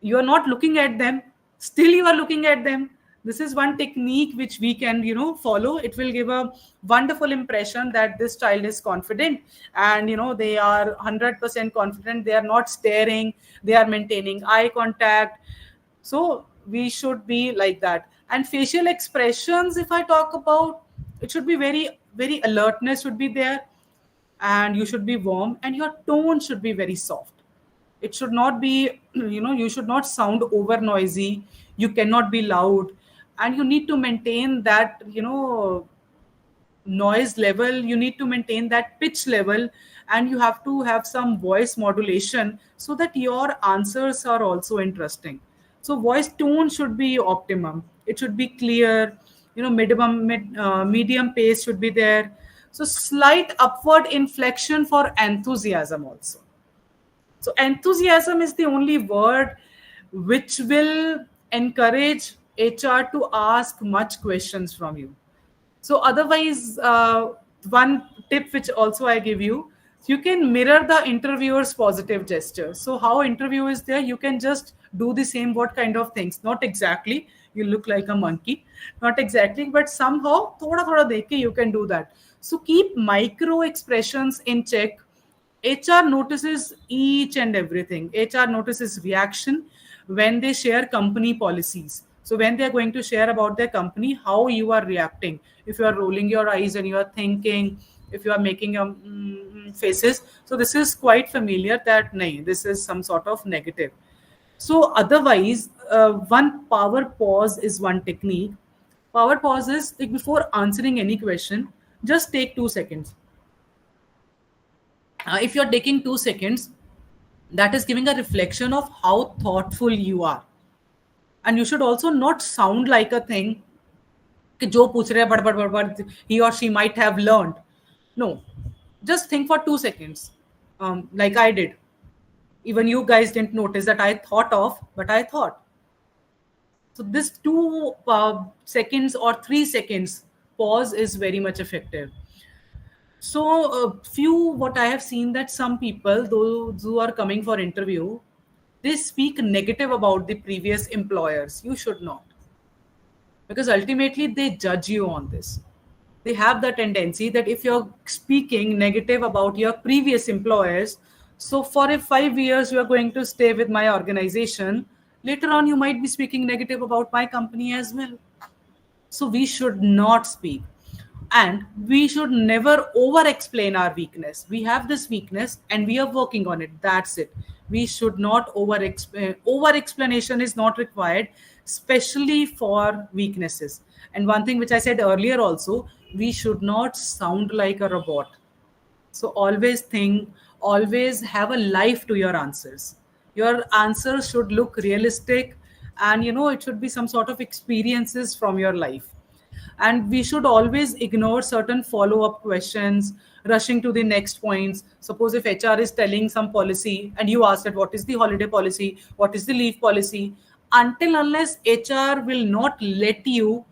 you are not looking at them. Still you are looking at them. This is one technique which we can, follow. It will give a wonderful impression that this child is confident and, they are 100% confident. They are not staring. They are maintaining eye contact. So we should be like that. And facial expressions, if I talk about, it should be very, very alertness should be there. And you should be warm and your tone should be very soft. It should not be, you should not sound over noisy. You cannot be loud. And you need to maintain that, noise level. You need to maintain that pitch level. And you have to have some voice modulation so that your answers are also interesting. So voice tone should be optimum. It should be clear. Medium pace should be there. So slight upward inflection for enthusiasm also. So enthusiasm is the only word which will encourage HR to ask much questions from you. So otherwise, one tip which also I give you, you can mirror the interviewer's positive gesture. So how interview is there, you can just do the same what kind of things. Not exactly, you look like a monkey. Not exactly, but somehow, thoda dekh ke you can do that. So keep micro expressions in check. HR notices each and everything. HR notices reaction when they share company policies. So when they are going to share about their company, how you are reacting. If you are rolling your eyes and you are thinking, if you are making faces. So this is quite familiar that this is some sort of negative. So otherwise, one power pause is one technique. Power pause is like before answering any question, just take 2 seconds. If you're taking 2 seconds, that is giving a reflection of how thoughtful you are. And you should also not sound like a thing कि जो पूछ रहे हैं बड़ he or she might have learned. No, just think for 2 seconds, like I did. Even you guys didn't notice that I thought of, but I thought. So this 2 seconds or 3 seconds pause is very much effective. So few, what I have seen that some people, those who are coming for interview, they speak negative about the previous employers. You should not, because ultimately they judge you on this. They have the tendency that if you're speaking negative about your previous employers, so for if 5 years you are going to stay with my organization, later on you might be speaking negative about my company as well. So we should not speak. And we should never over explain our weakness. We have this weakness and we are working on it. That's it. We should not over explain. Over explanation is not required, especially for weaknesses. And one thing which I said earlier also, we should not sound like a robot. So always think, always have a life to your answers. Your answers should look realistic, and it should be some sort of experiences from your life. And we should always ignore certain follow up questions, rushing to the next points. Suppose if HR is telling some policy and you ask that what is the holiday policy, what is the leave policy, until unless HR will not let you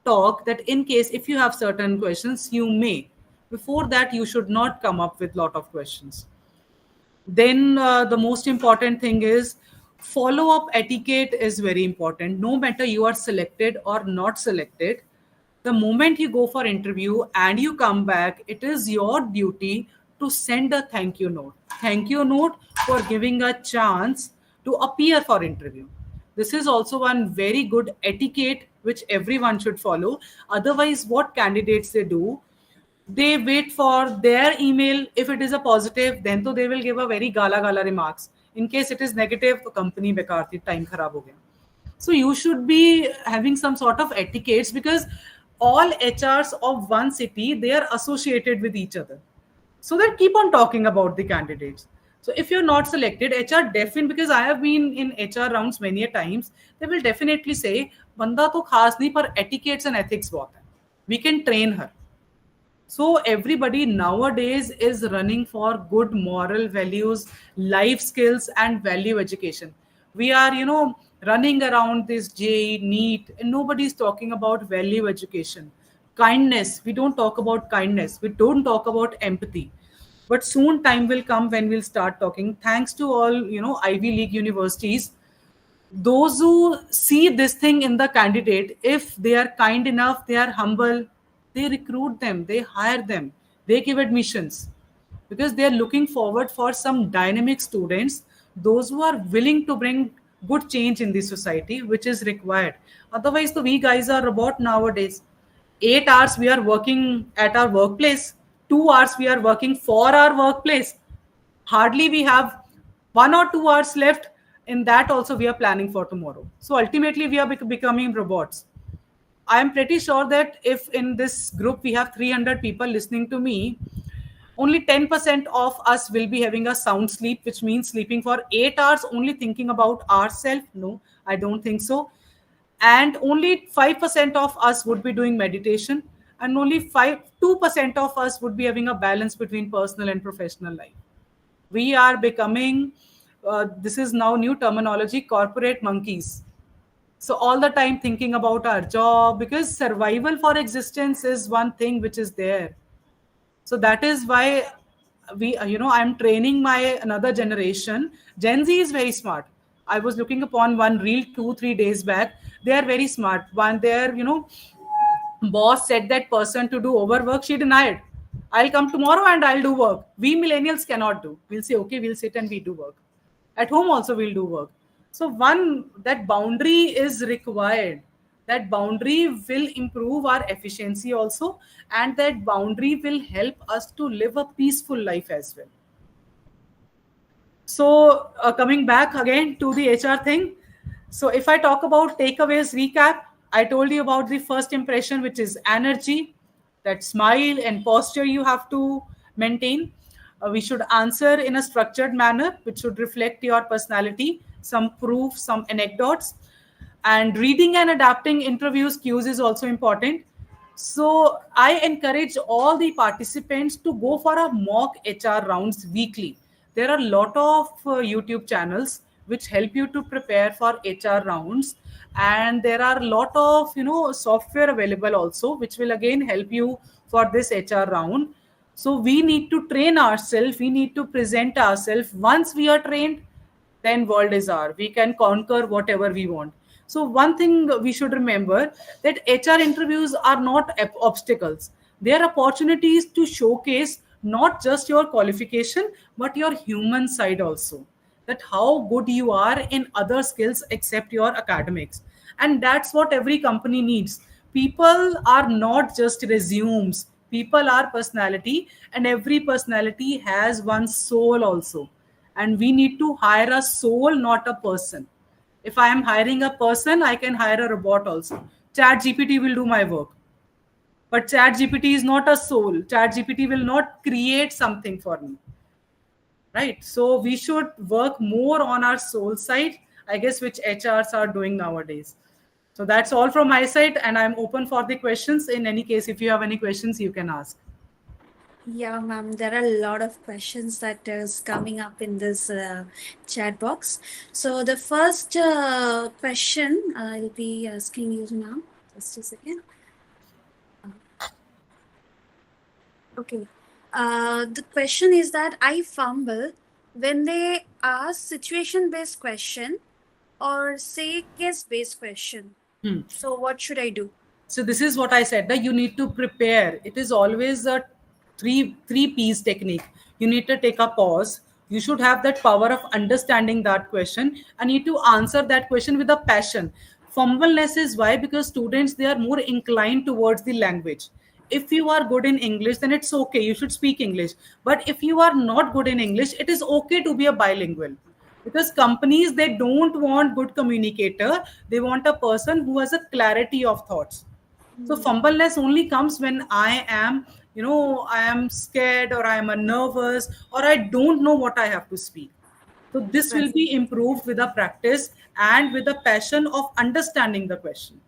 talk, that in case if you have certain questions you may, before that you should not come up with lot of questions. Then the most important thing is follow up etiquette is very important. No matter you are selected or not selected, the moment you go for interview and you come back, it is your duty to send a thank you note for giving a chance to appear for interview. This is also one very good etiquette which everyone should follow. Otherwise, what candidates they do, they wait for their email. If it is a positive, then to they will give a very gala remarks. In case it is negative, तो company बेकार थी, time खराब हो गया. So you should be having some sort of etiquettes, because all HRs of one city, they are associated with each other. So they keep on talking about the candidates. So if you're not selected, HR definitely, because I have been in HR rounds many a times, they will definitely say, बंदा तो खास नहीं पर etiquettes and ethics बहुत है. We can train her. So everybody nowadays is running for good moral values, life skills, and value education. We are, running around this JEE, NEET, and nobody's talking about value education. Kindness, we don't talk about kindness. We don't talk about empathy. But soon time will come when we'll start talking. Thanks to all, Ivy League universities, those who see this thing in the candidate, if they are kind enough, they are humble, they recruit them, they hire them, they give admissions, because they are looking forward for some dynamic students, those who are willing to bring good change in the society, which is required. Otherwise, we guys are robot nowadays. 8 hours we are working at our workplace, 2 hours we are working for our workplace. Hardly we have 1 or 2 hours left. In that also we are planning for tomorrow. So ultimately we are becoming robots. I am pretty sure that if in this group we have 300 people listening to me, only 10% of us will be having a sound sleep, which means sleeping for 8 hours only thinking about ourselves. No, I don't think so. And only 5% of us would be doing meditation, and only 2% of us would be having a balance between personal and professional life. We are becoming, this is now new terminology, corporate monkeys. So all the time thinking about our job, because survival for existence is one thing which is there. So that is why I'm training my another generation. Gen Z is very smart. I was looking upon one reel 2-3 days back. They are very smart. One, their boss said that person to do overwork. She denied. I'll come tomorrow and I'll do work. We millennials cannot do. We'll say, okay, we'll sit and we do work. At home also we'll do work. So that boundary is required. That boundary will improve our efficiency also, and that boundary will help us to live a peaceful life as well. So coming back again to the HR thing. So if I talk about takeaways recap, I told you about the first impression, which is energy, that smile and posture you have to maintain. We should answer in a structured manner, which should reflect your personality, some proof, some anecdotes. And reading and adapting interviews cues is also important. So I encourage all the participants to go for a mock HR rounds weekly. There are a lot of YouTube channels which help you to prepare for HR rounds. And there are a lot of, software available also, which will again help you for this HR round. So we need to train ourselves. We need to present ourselves. Once we are trained, then world is our. We can conquer whatever we want. So one thing we should remember, that HR interviews are not obstacles. They are opportunities to showcase not just your qualification but your human side also, that how good you are in other skills except your academics. And that's what every company needs. People are not just resumes, people are personality, and every personality has one soul also. And we need to hire a soul, not a person. If I am hiring a person, I can hire a robot also. Chat GPT will do my work, but Chat GPT is not a soul. Chat GPT will not create something for me, right? So we should work more on our soul side, I guess, which HRs are doing nowadays. So that's all from my side, and I'm open for the questions. In any case, if you have any questions, you can ask. Yeah, ma'am, there are a lot of questions that is coming up in this chat box. So the first question I'll be asking you now. Just a second. Okay. The question is that I fumble when they ask situation-based question or say case-based question. So what should I do? So this is what I said, that you need to prepare. It is always a three piece technique. You need to take a pause. You should have that power of understanding that question and need to answer that question with a passion. Fumbleness is why, because students, they are more inclined towards the language. If you are good in English, then it's okay, you should speak English. But if you are not good in English, it is okay to be a bilingual, because companies, they don't want good communicator, they want a person who has a clarity of thoughts. So fumbleness only comes when I am, I am scared, or I am a nervous, or I don't know what I have to speak. So this will Right. be improved with a practice and with a passion of understanding the question.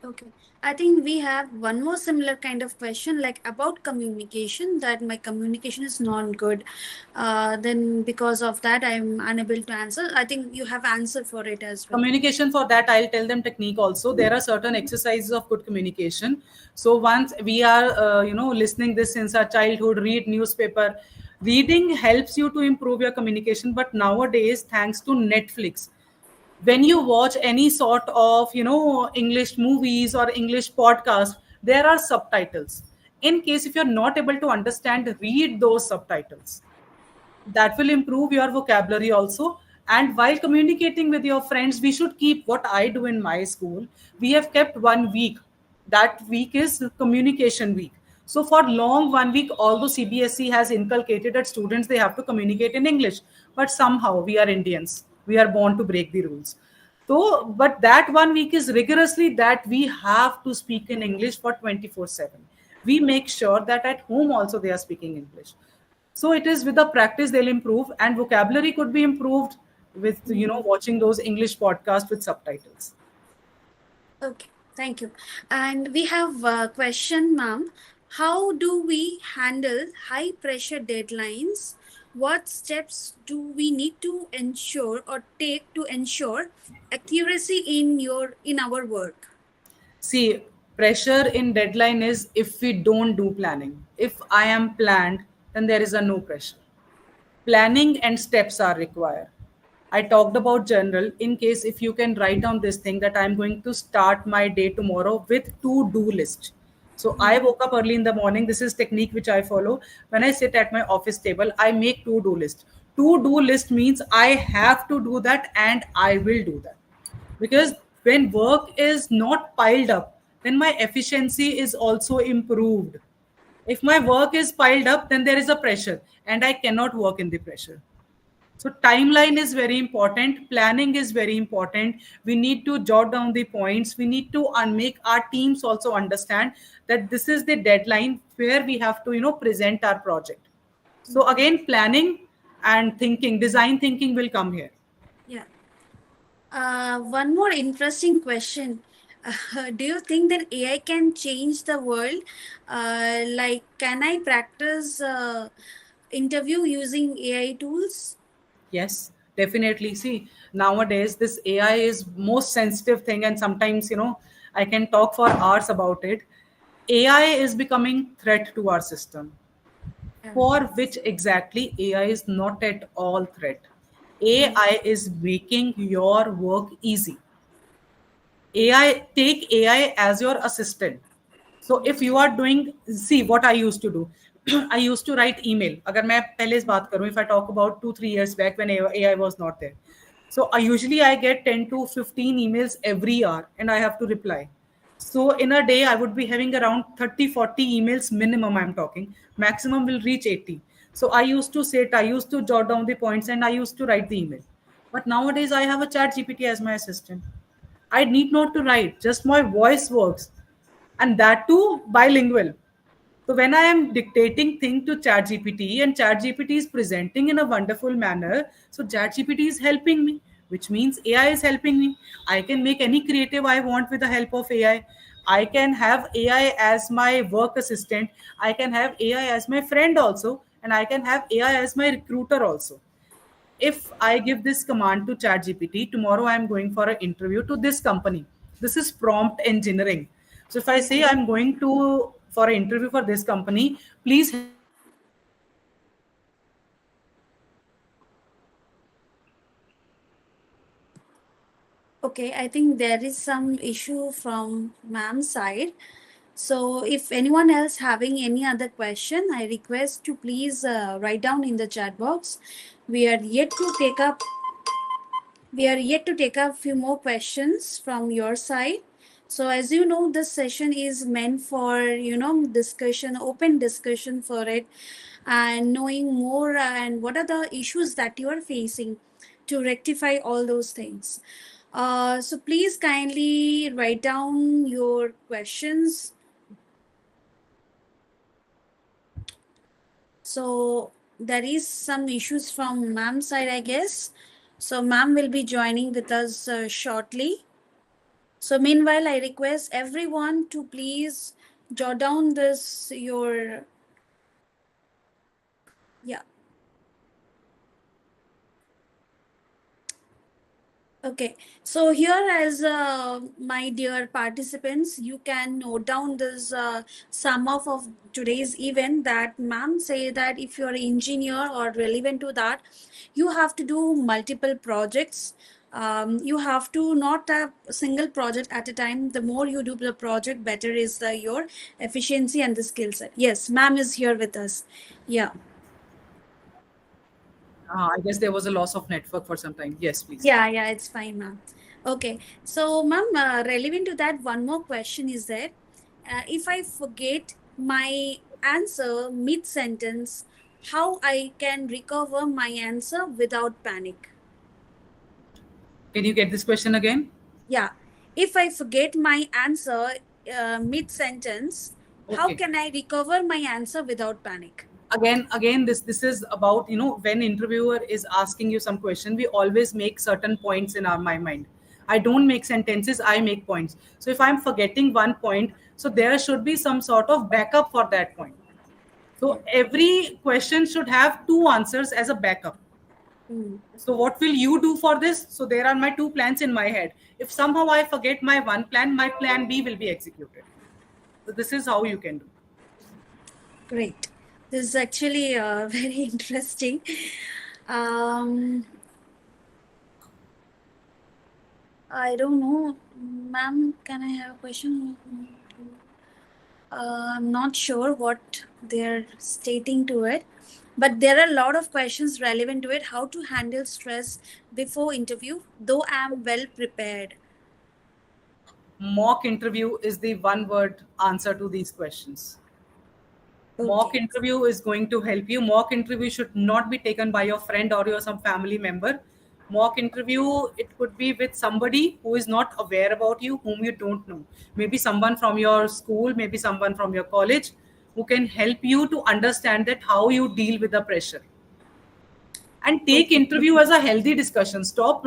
Okay. I think we have one more similar kind of question, like about communication, that my communication is not good. Then because of that, I'm unable to answer. I think you have answer for it as well. Communication, for that I'll tell them technique also. There are certain exercises of good communication. So once we are listening this since our childhood, read newspaper. Reading helps you to improve your communication, but nowadays, thanks to Netflix, when you watch any sort of English movies or English podcast, there are subtitles. In case if you're not able to understand, read those subtitles. That will improve your vocabulary also. And while communicating with your friends, we should keep, what I do in my school, we have kept 1 week. That week is communication week. So for long 1 week, although CBSE has inculcated that students, they have to communicate in English, but somehow we are Indians, we are born to break the rules. So but that 1 week is rigorously that we have to speak in English for 24/7. We make sure that at home also they are speaking English. So it is with the practice they'll improve, and vocabulary could be improved with watching those English podcasts with subtitles. Okay, thank you. And we have a question, ma'am. How do we handle high pressure deadlines? What steps do we need to ensure or take to ensure accuracy in our work? See, pressure in deadline is if we don't do planning. If I am planned, then there is a no pressure. Planning and steps are required. I talked about journal. In case if you can write down this thing, that I'm going to start my day tomorrow with to-do list. So I woke up early in the morning. This is technique which I follow. When I sit at my office table, I make to-do list. To-do list means I have to do that and I will do that. Because when work is not piled up, then my efficiency is also improved. If my work is piled up, then there is a pressure and I cannot work in the pressure. So timeline is very important. Planning is very important. We need to jot down the points. We need to make our teams also understand that this is the deadline where we have to, present our project. So again, planning and thinking, design thinking will come here. Yeah. One more interesting question. Do you think that AI can change the world? Like, can I practice interview using AI tools? Yes, definitely. See, nowadays this AI is most sensitive thing, and sometimes I can talk for hours about it. AI is becoming threat to our system, Yeah. for which exactly AI is not at all threat. AI is making your work easy. Take AI as your assistant. So if you are doing, see what I used to do. I used to write email. अगर मैं पहले इस बात करूं, if I talk about 2-3 years back when AI was not there. So I get 10 to 15 emails every hour and I have to reply. So in a day, I would be having around 30-40 emails minimum. I'm talking. Maximum will reach 80. So I used to jot down the points and I used to write the email. But nowadays, I have a chat GPT as my assistant. I need not to write, just my voice works. And that too bilingual. So when I am dictating thing to ChatGPT and ChatGPT is presenting in a wonderful manner, so ChatGPT is helping me, which means AI is helping me. I can make any creative I want with the help of AI. I can have AI as my work assistant. I can have AI as my friend also, and I can have AI as my recruiter also. If I give this command to ChatGPT, tomorrow I am going for an interview to this company. This is prompt engineering. So if I say I'm going to for an interview for this company, please help me with my resume. ChatGPT will automatically help me with my resume. Okay, I think there is some issue from ma'am's side. So if anyone else having any other question, I request to please write down in the chat box. We are yet to take up a few more questions from your side. So as you know, this session is meant for discussion, open discussion for it, and knowing more and what are the issues that you are facing to rectify all those things. So please kindly write down your questions. So there is some issues from ma'am's side, I guess. So ma'am will be joining with us shortly. So meanwhile, I request everyone to please jot down this your yeah. Okay, so here as my dear participants, you can note down this sum of today's event that ma'am say that if you're an engineer or relevant to that, you have to do multiple projects. You have to not have a single project at a time. The more you do the project, better is your efficiency and the skill set. Yes, ma'am is here with us. Yeah. I guess there was a loss of network for some time. Yes, please. Yeah, it's fine, ma'am. Okay, so ma'am, relevant to that, one more question is there. If I forget my answer mid sentence, how I can recover my answer without panic? Can you get this question again? Yeah, if I forget my answer mid sentence, how Okay. can I recover my answer without panic? Again, this is about, when interviewer is asking you some question, we always make certain points in our my mind. I don't make sentences, I make points. So if I'm forgetting one point, so there should be some sort of backup for that point. Yeah. So every question should have two answers as a backup. Hmm. So what will you do for this? So there are my two plans in my head. If somehow I forget my one plan, my plan B will be executed. So this is how you can do. Great. This is actually very interesting. Um, I don't know, ma'am. Can I have a question? I'm not sure what they're stating to it, but there are a lot of questions relevant to it. How to handle stress before interview, though I'm well prepared. Mock interview is the one word answer to these questions. Mock Okay. interview is going to help you. Mock interview should not be taken by your friend or your some family member. Mock interview, it could be with somebody who is not aware about you, whom you don't know. Maybe someone from your school, maybe someone from your college, who can help you to understand that how you deal with the pressure. And take Okay. interview as a healthy discussion. Stop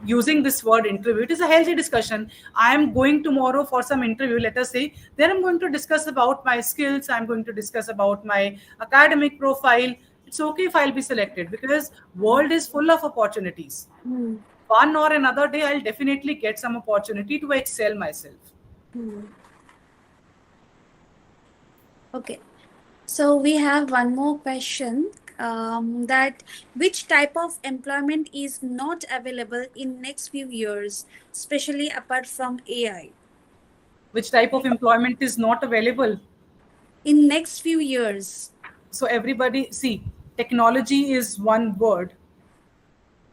using this word interview. It is a healthy discussion. I am going tomorrow for some interview, let us say. Then I'm going to discuss about my skills, I'm going to discuss about my academic profile. It's okay if I'll be selected, because world is full of opportunities. Hmm. One or another day I'll definitely get some opportunity to excel myself. Hmm. Okay. So we have one more question that which type of employment is not available in next few years, especially apart from AI. Which type of employment is not available? In next few years. So everybody, see, technology is one word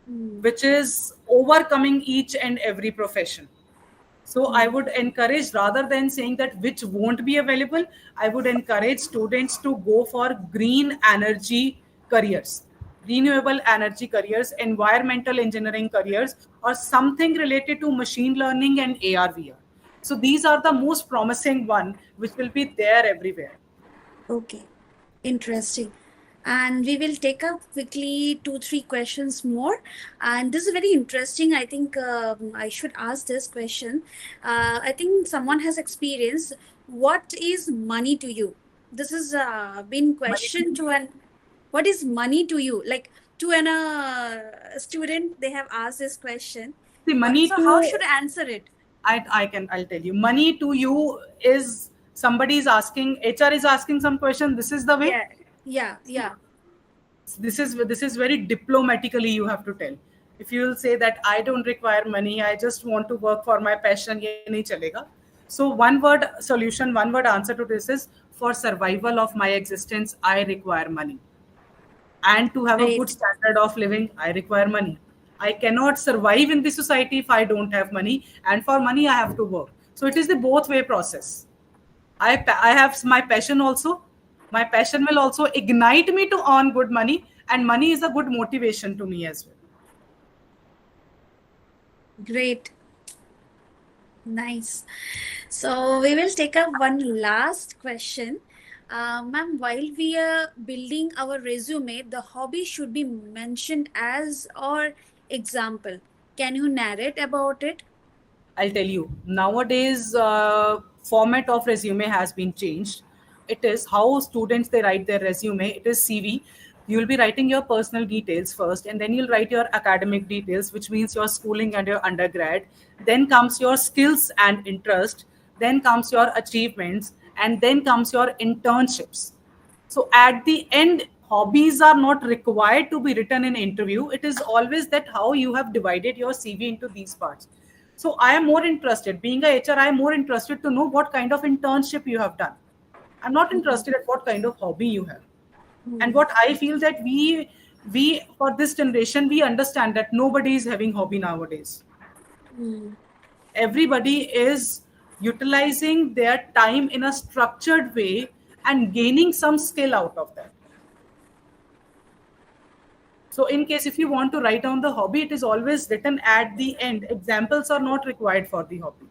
Hmm. which is overcoming each and every profession. So I Hmm. would encourage, rather than saying that which won't be available, I would encourage students to go for green energy careers, renewable energy careers, environmental engineering careers, or something related to machine learning and AR/VR. So these are the most promising one, which will be there everywhere. Okay, interesting. And we will take up quickly two, three questions more. And this is very interesting. I think I should ask this question. I think someone has experienced. What is money to you? This has been questioned to an. What is money to you? Like to an student, they have asked this question. See, money So how to should I answer it? I'll tell you. Money to you is somebody is asking, HR is asking some question. This is the way. Yeah, yeah, yeah. This is very diplomatically you have to tell. If you will say that I don't require money, I just want to work for my passion, ye nahi chalega. So one word solution, one word answer to this is, for survival of my existence I require money, and to have a good Great. standard of living I require money. I cannot survive in the society if I don't have money, and for money I have to work. So it is the both way process. I have my passion also. My passion will also ignite me to earn good money, and money is a good motivation to me as well. Great. Nice. So we will take up one last question. Ma'am, while we are building our resume, the hobby should be mentioned as or example. Can you narrate about it? I'll tell you. Nowadays, format of resume has been changed. It is how students they write their resume. It is CV. You'll be writing your personal details first, and then you'll write your academic details, which means your schooling and your undergrad. Then comes your skills and interest. Then comes your achievements, and then comes your internships. So at the end, hobbies are not required to be written in interview. It is always that how you have divided your CV into these parts. So I am more interested, being a HR, I am more interested to know what kind of internship you have done. I'm not interested at what kind of hobby you have. And what I feel that we for this generation, we understand that nobody is having hobby nowadays. Everybody is utilizing their time in a structured way and gaining some skill out of that. So, in case if you want to write down the hobby, it is always written at the end. Examples are not required for the hobby.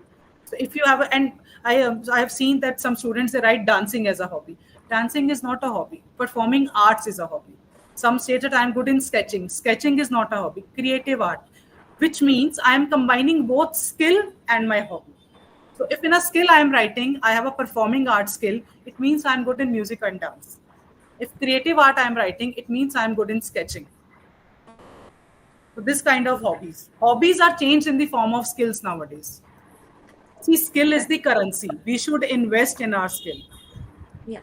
So, if you have, and I have seen that some students they write dancing as a hobby. Dancing is not a hobby. Performing arts is a hobby. Some state that I am good in sketching. Sketching is not a hobby. Creative art, which means I am combining both skill and my hobby. So, if in a skill I am writing, I have a performing art skill. It means I am good in music and dance. If creative art I am writing, it means I am good in sketching. So this kind of hobbies. Hobbies are changed in the form of skills nowadays. See, skill is the currency. We should invest in our skill. Yeah.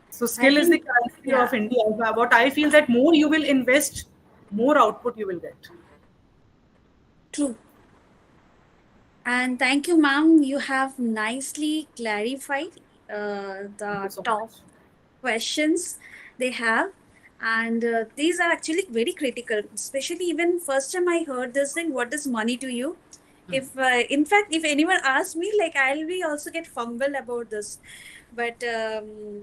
So I skill is the think, currency yeah, of India. What I feel that more you will invest, more output you will get. true. And thank you, ma'am. You have nicely clarified Thank you the so top much. questions they have. And these are actually very critical, especially even first time I heard this thing, what is money to you? If, in fact, if anyone asks me, like I'll be also get fumble about this. But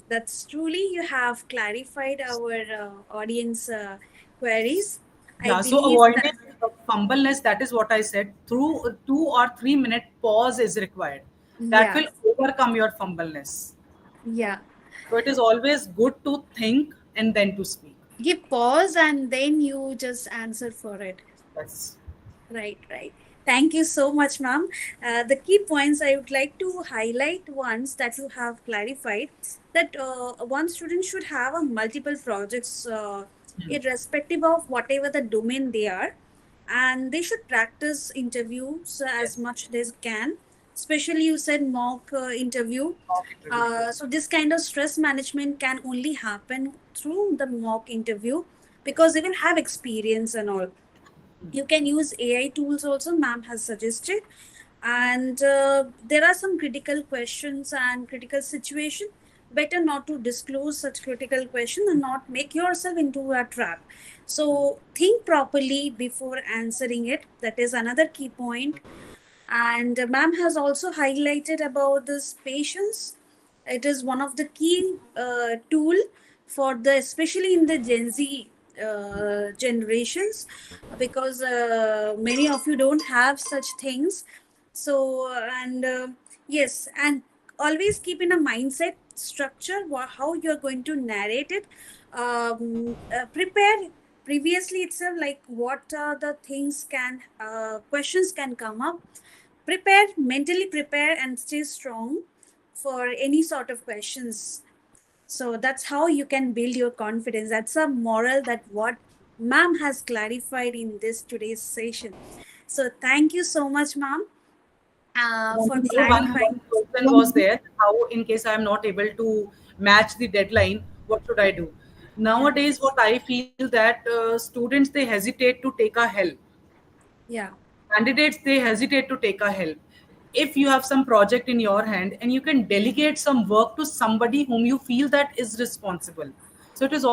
that's truly you have clarified our audience queries. I Yeah, so believe avoiding that, fumbleness, that is what I said. Through 2 or 3 minute pause is required. That yeah, will overcome your fumbleness. yeah. So it is always good to think and then to speak. Give pause and then you just answer for it. That's Right, right. Thank you so much, ma'am. The key points I would like to highlight ones that you have clarified, that one student should have a multiple projects, irrespective of whatever the domain they are, and they should practice interviews as yes. much as can. Especially, you said mock interview. Mock interviews, yes. So this kind of stress management can only happen through the mock interview, because you will have experience and all. You can use AI tools also, ma'am has suggested. And there are some critical questions and critical situation. Better not to disclose such critical question and not make yourself into a trap. So think properly before answering it. That is another key point. And ma'am has also highlighted about this patience. It is one of the key tool for the, especially in the Gen Z generations, because many of you don't have such things. So and yes, and always keep in a mindset structure how you're going to narrate it. Prepare previously itself, like what are the things can questions can come up. Prepare, mentally prepare, and stay strong for any sort of questions. So that's how you can build your confidence. That's a moral that what ma'am has clarified in this today's session. So thank you so much, ma'am, for So clarifying. one question was there, how in case I am not able to match the deadline, what should I do? Yeah, Nowadays, what I feel that students, they hesitate to take a help. yeah, Candidates, they hesitate to take a help. If you have some project in your hand and you can delegate some work to somebody whom you feel that is responsible, so it is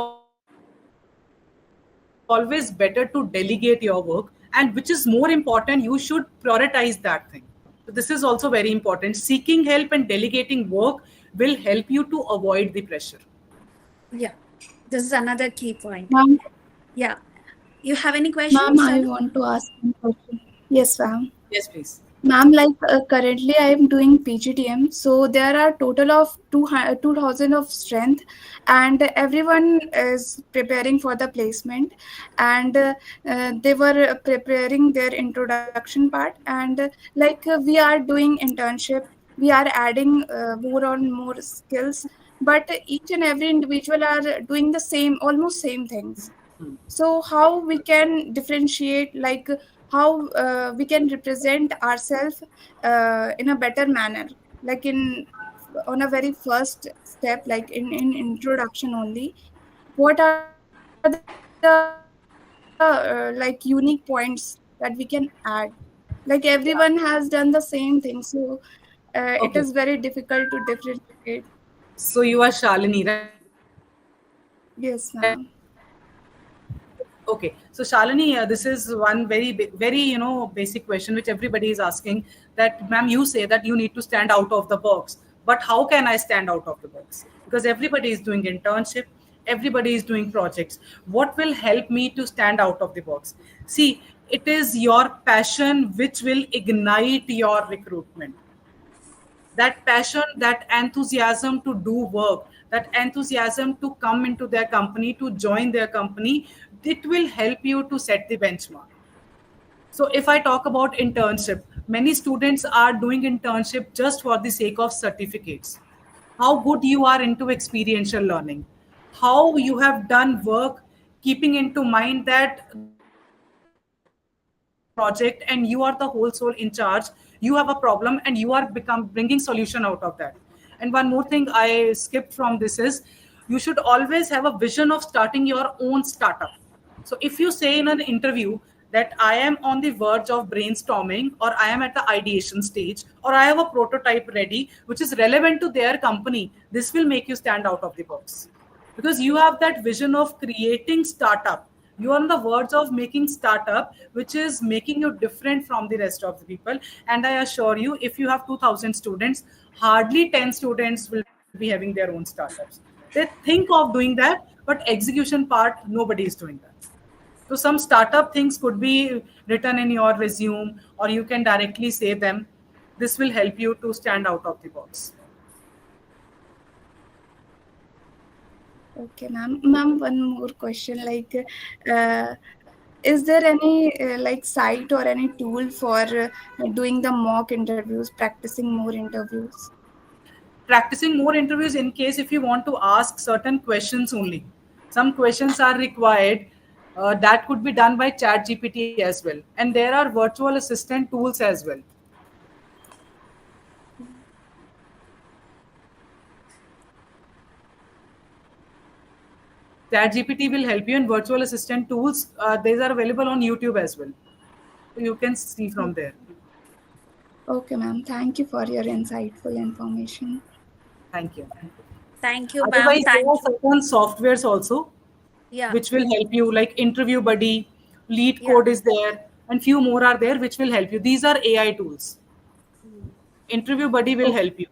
always better to delegate your work. And which is more important, you should prioritize that thing. So this is also very important. Seeking help and delegating work will help you to avoid the pressure. yeah. This is another key point. Ma'am, Yeah. You have any ma'am, questions, I Sally? want to ask one question. Yes, ma'am. Yes, please. Ma'am, like currently I am doing PGDM, so there are total of 2,000 of strength, and everyone is preparing for the placement, and they were preparing their introduction part, and we are doing internship, we are adding more on more skills, but each and every individual are doing the same, almost same things. So how we can differentiate, like how we can represent ourselves in a better manner, like in on a very first step, like in introduction only, what are the unique points that we can add? Like everyone has done the same thing, so it is very Okay. difficult to differentiate. So you are Shalini, right? Yes, ma'am. Okay, so Shalini, this is one very basic question which everybody is asking. That, ma'am, you say that you need to stand out of the box, but how can I stand out of the box? Because everybody is doing internship, everybody is doing projects. What will help me to stand out of the box? See, it is your passion which will ignite your recruitment. That passion, that enthusiasm to do work, that enthusiasm to come into their company, to join their company, it will help you to set the benchmark. So if I talk about internship, many students are doing internship just for the sake of certificates. How good you are into experiential learning, how you have done work, keeping into mind that there is a project and you are the whole soul in charge. You have a problem and you are bringing solution out of that. And one more thing I skipped from this is, you should always have a vision of starting your own startup. So if you say in an interview that I am on the verge of brainstorming, or I am at the ideation stage, or I have a prototype ready which is relevant to their company, this will make you stand out of the box. Because you have that vision of creating startup. You are on the verge of making startup, which is making you different from the rest of the people. And I assure you, if you have 2,000 students, hardly 10 students will be having their own startups. They think of doing that, but execution part, nobody is doing that. So some startup things could be written in your resume, or you can directly say them. This will help you to stand out of the box. Okay, ma'am. Ma'am, one more question. Uh, is there any like site or any tool for doing the mock interviews, practicing more interviews? Practicing more interviews in case if you want to ask certain questions only. Some questions are required. That could be done by Chat GPT as well. And there are virtual assistant tools as well. ChatGPT will help you, and virtual assistant tools, these are available on YouTube as well. So you can see from there. Okay, ma'am. Thank you for your insightful information. Thank you. Thank you, ma'am. Otherwise, there are Thank you. certain softwares also Yeah, which will help you, like Interview Buddy, Lead yeah. Code is there, and few more are there which will help you. These are AI tools. Interview Buddy will help you,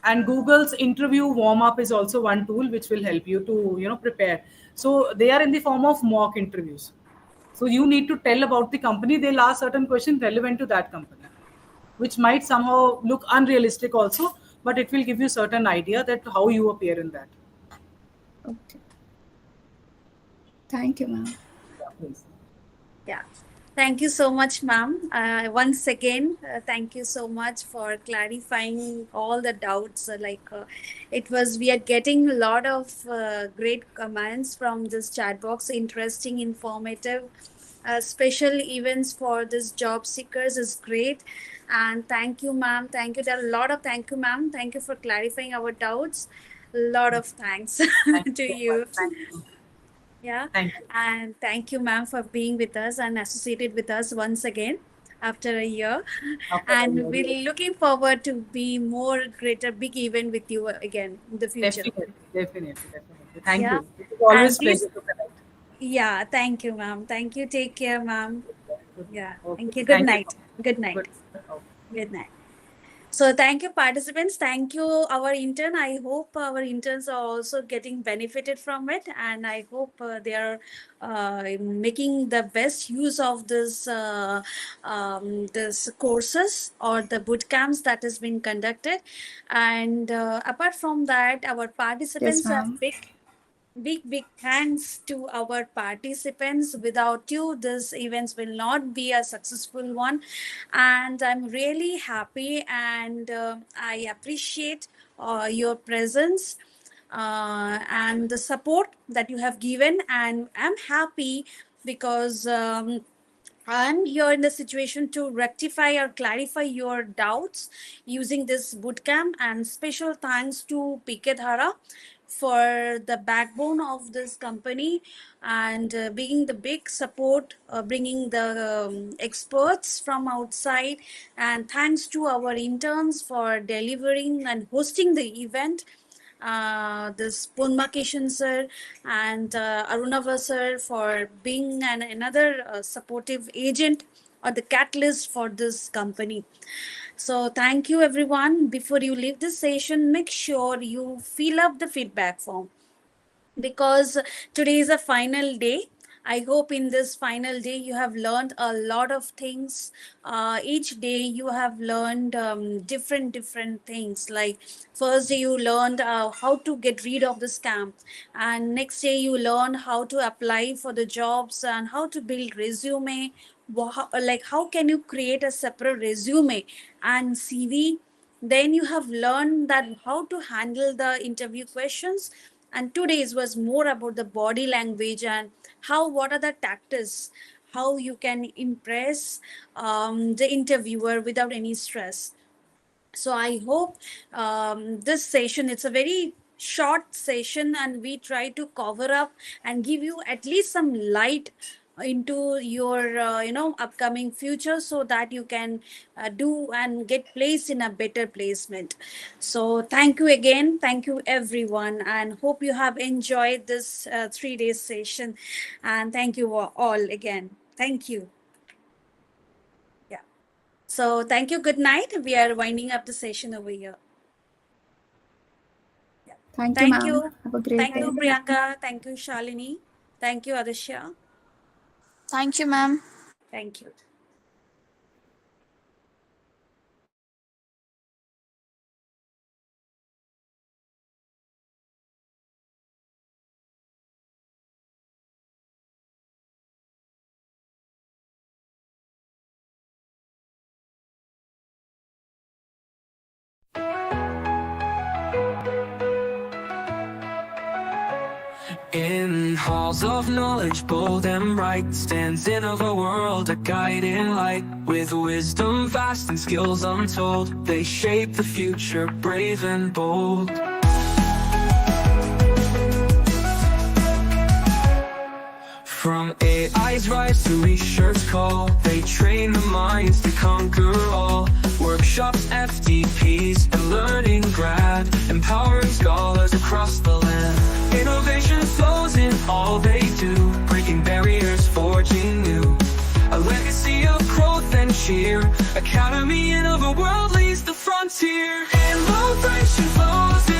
and Google's interview warm up is also one tool which will help you to prepare. So they are in the form of mock interviews. So you need to tell about the company. They'll ask certain questions relevant to that company, which might somehow look unrealistic also, but it will give you certain idea that how you appear in that. Okay. Thank you, ma'am. Yeah, please. Yeah. Thank you so much, ma'am. Once again, thank you so much for clarifying all the doubts. We are getting a lot of great comments from this chat box, interesting, informative. Special events for this job seekers is great. And thank you, ma'am. Thank you. There are a lot of thank you, ma'am. Thank you for clarifying our doubts. A lot of thanks Thank to you so much. you. Thank you. Yeah, Thank you. and thank you, ma'am, for being with us and associated with us once again after a year. After the And year, yes. we're looking forward to be more greater big event with you again in the future. Definitely. Thank Yeah, you. It is always and pleasure please, to connect. yeah, thank you, ma'am. Thank you. Take care, ma'am. Yeah, Okay. thank you. Good Thank you. night. Good night. Good. Okay. Good night. So thank you, participants. Thank you, our intern. I hope our interns are also getting benefited from it, and I hope they are making the best use of this courses or the boot camps that has been conducted. And apart from that, our Yes, participants are ma'am. big thanks to our participants. Without you, this events will not be a successful one, and I'm really happy, and I appreciate your presence and the support that you have given, and I'm happy because I'm here in the situation to rectify or clarify your doubts using this bootcamp. And special thanks to PK Dhara for the backbone of this company and being the big support, bringing the experts from outside. And thanks to our interns for delivering and hosting the event, this Ponmakeshan sir and Arunava sir for being another supportive agent or the catalyst for this company. So thank you everyone. Before you leave this session, make sure you fill up the feedback form because today is a final day. I hope in this final day you have learned a lot of things. Each day you have learned different things. Like first day you learned how to get rid of the scam, and next day you learned how to apply for the jobs and how to build resume. Like how can you create a separate resume and CV. Then you have learned that how to handle the interview questions, and today's was more about the body language and how what are the tactics, how you can impress the interviewer without any stress. So I hope this session, it's a very short session and we try to cover up and give you at least some light into your upcoming future so that you can do and get placed in a better placement. So thank you again, thank you everyone, and hope you have enjoyed this 3 days session. And thank you all again. Thank you. Yeah. So thank you. Good night. We are winding up the session over here. Yeah. Thank you, Thank ma'am. you. Have a great Thank day. you, Priyanka. Thank you, Shalini. Thank you, Adishya. Thank you, ma'am. Thank you. In halls of knowledge, bold and bright, stands InnovaWorld, a guiding light. With wisdom vast and skills untold, they shape the future, brave and bold. call. They train the minds to conquer all. Workshops, FTPs, and learning grad, empowering scholars across the land. Innovation flows in all they do, breaking barriers, forging new. A legacy of growth and cheer. Academy InnovaWorld leads the frontier. Innovation flows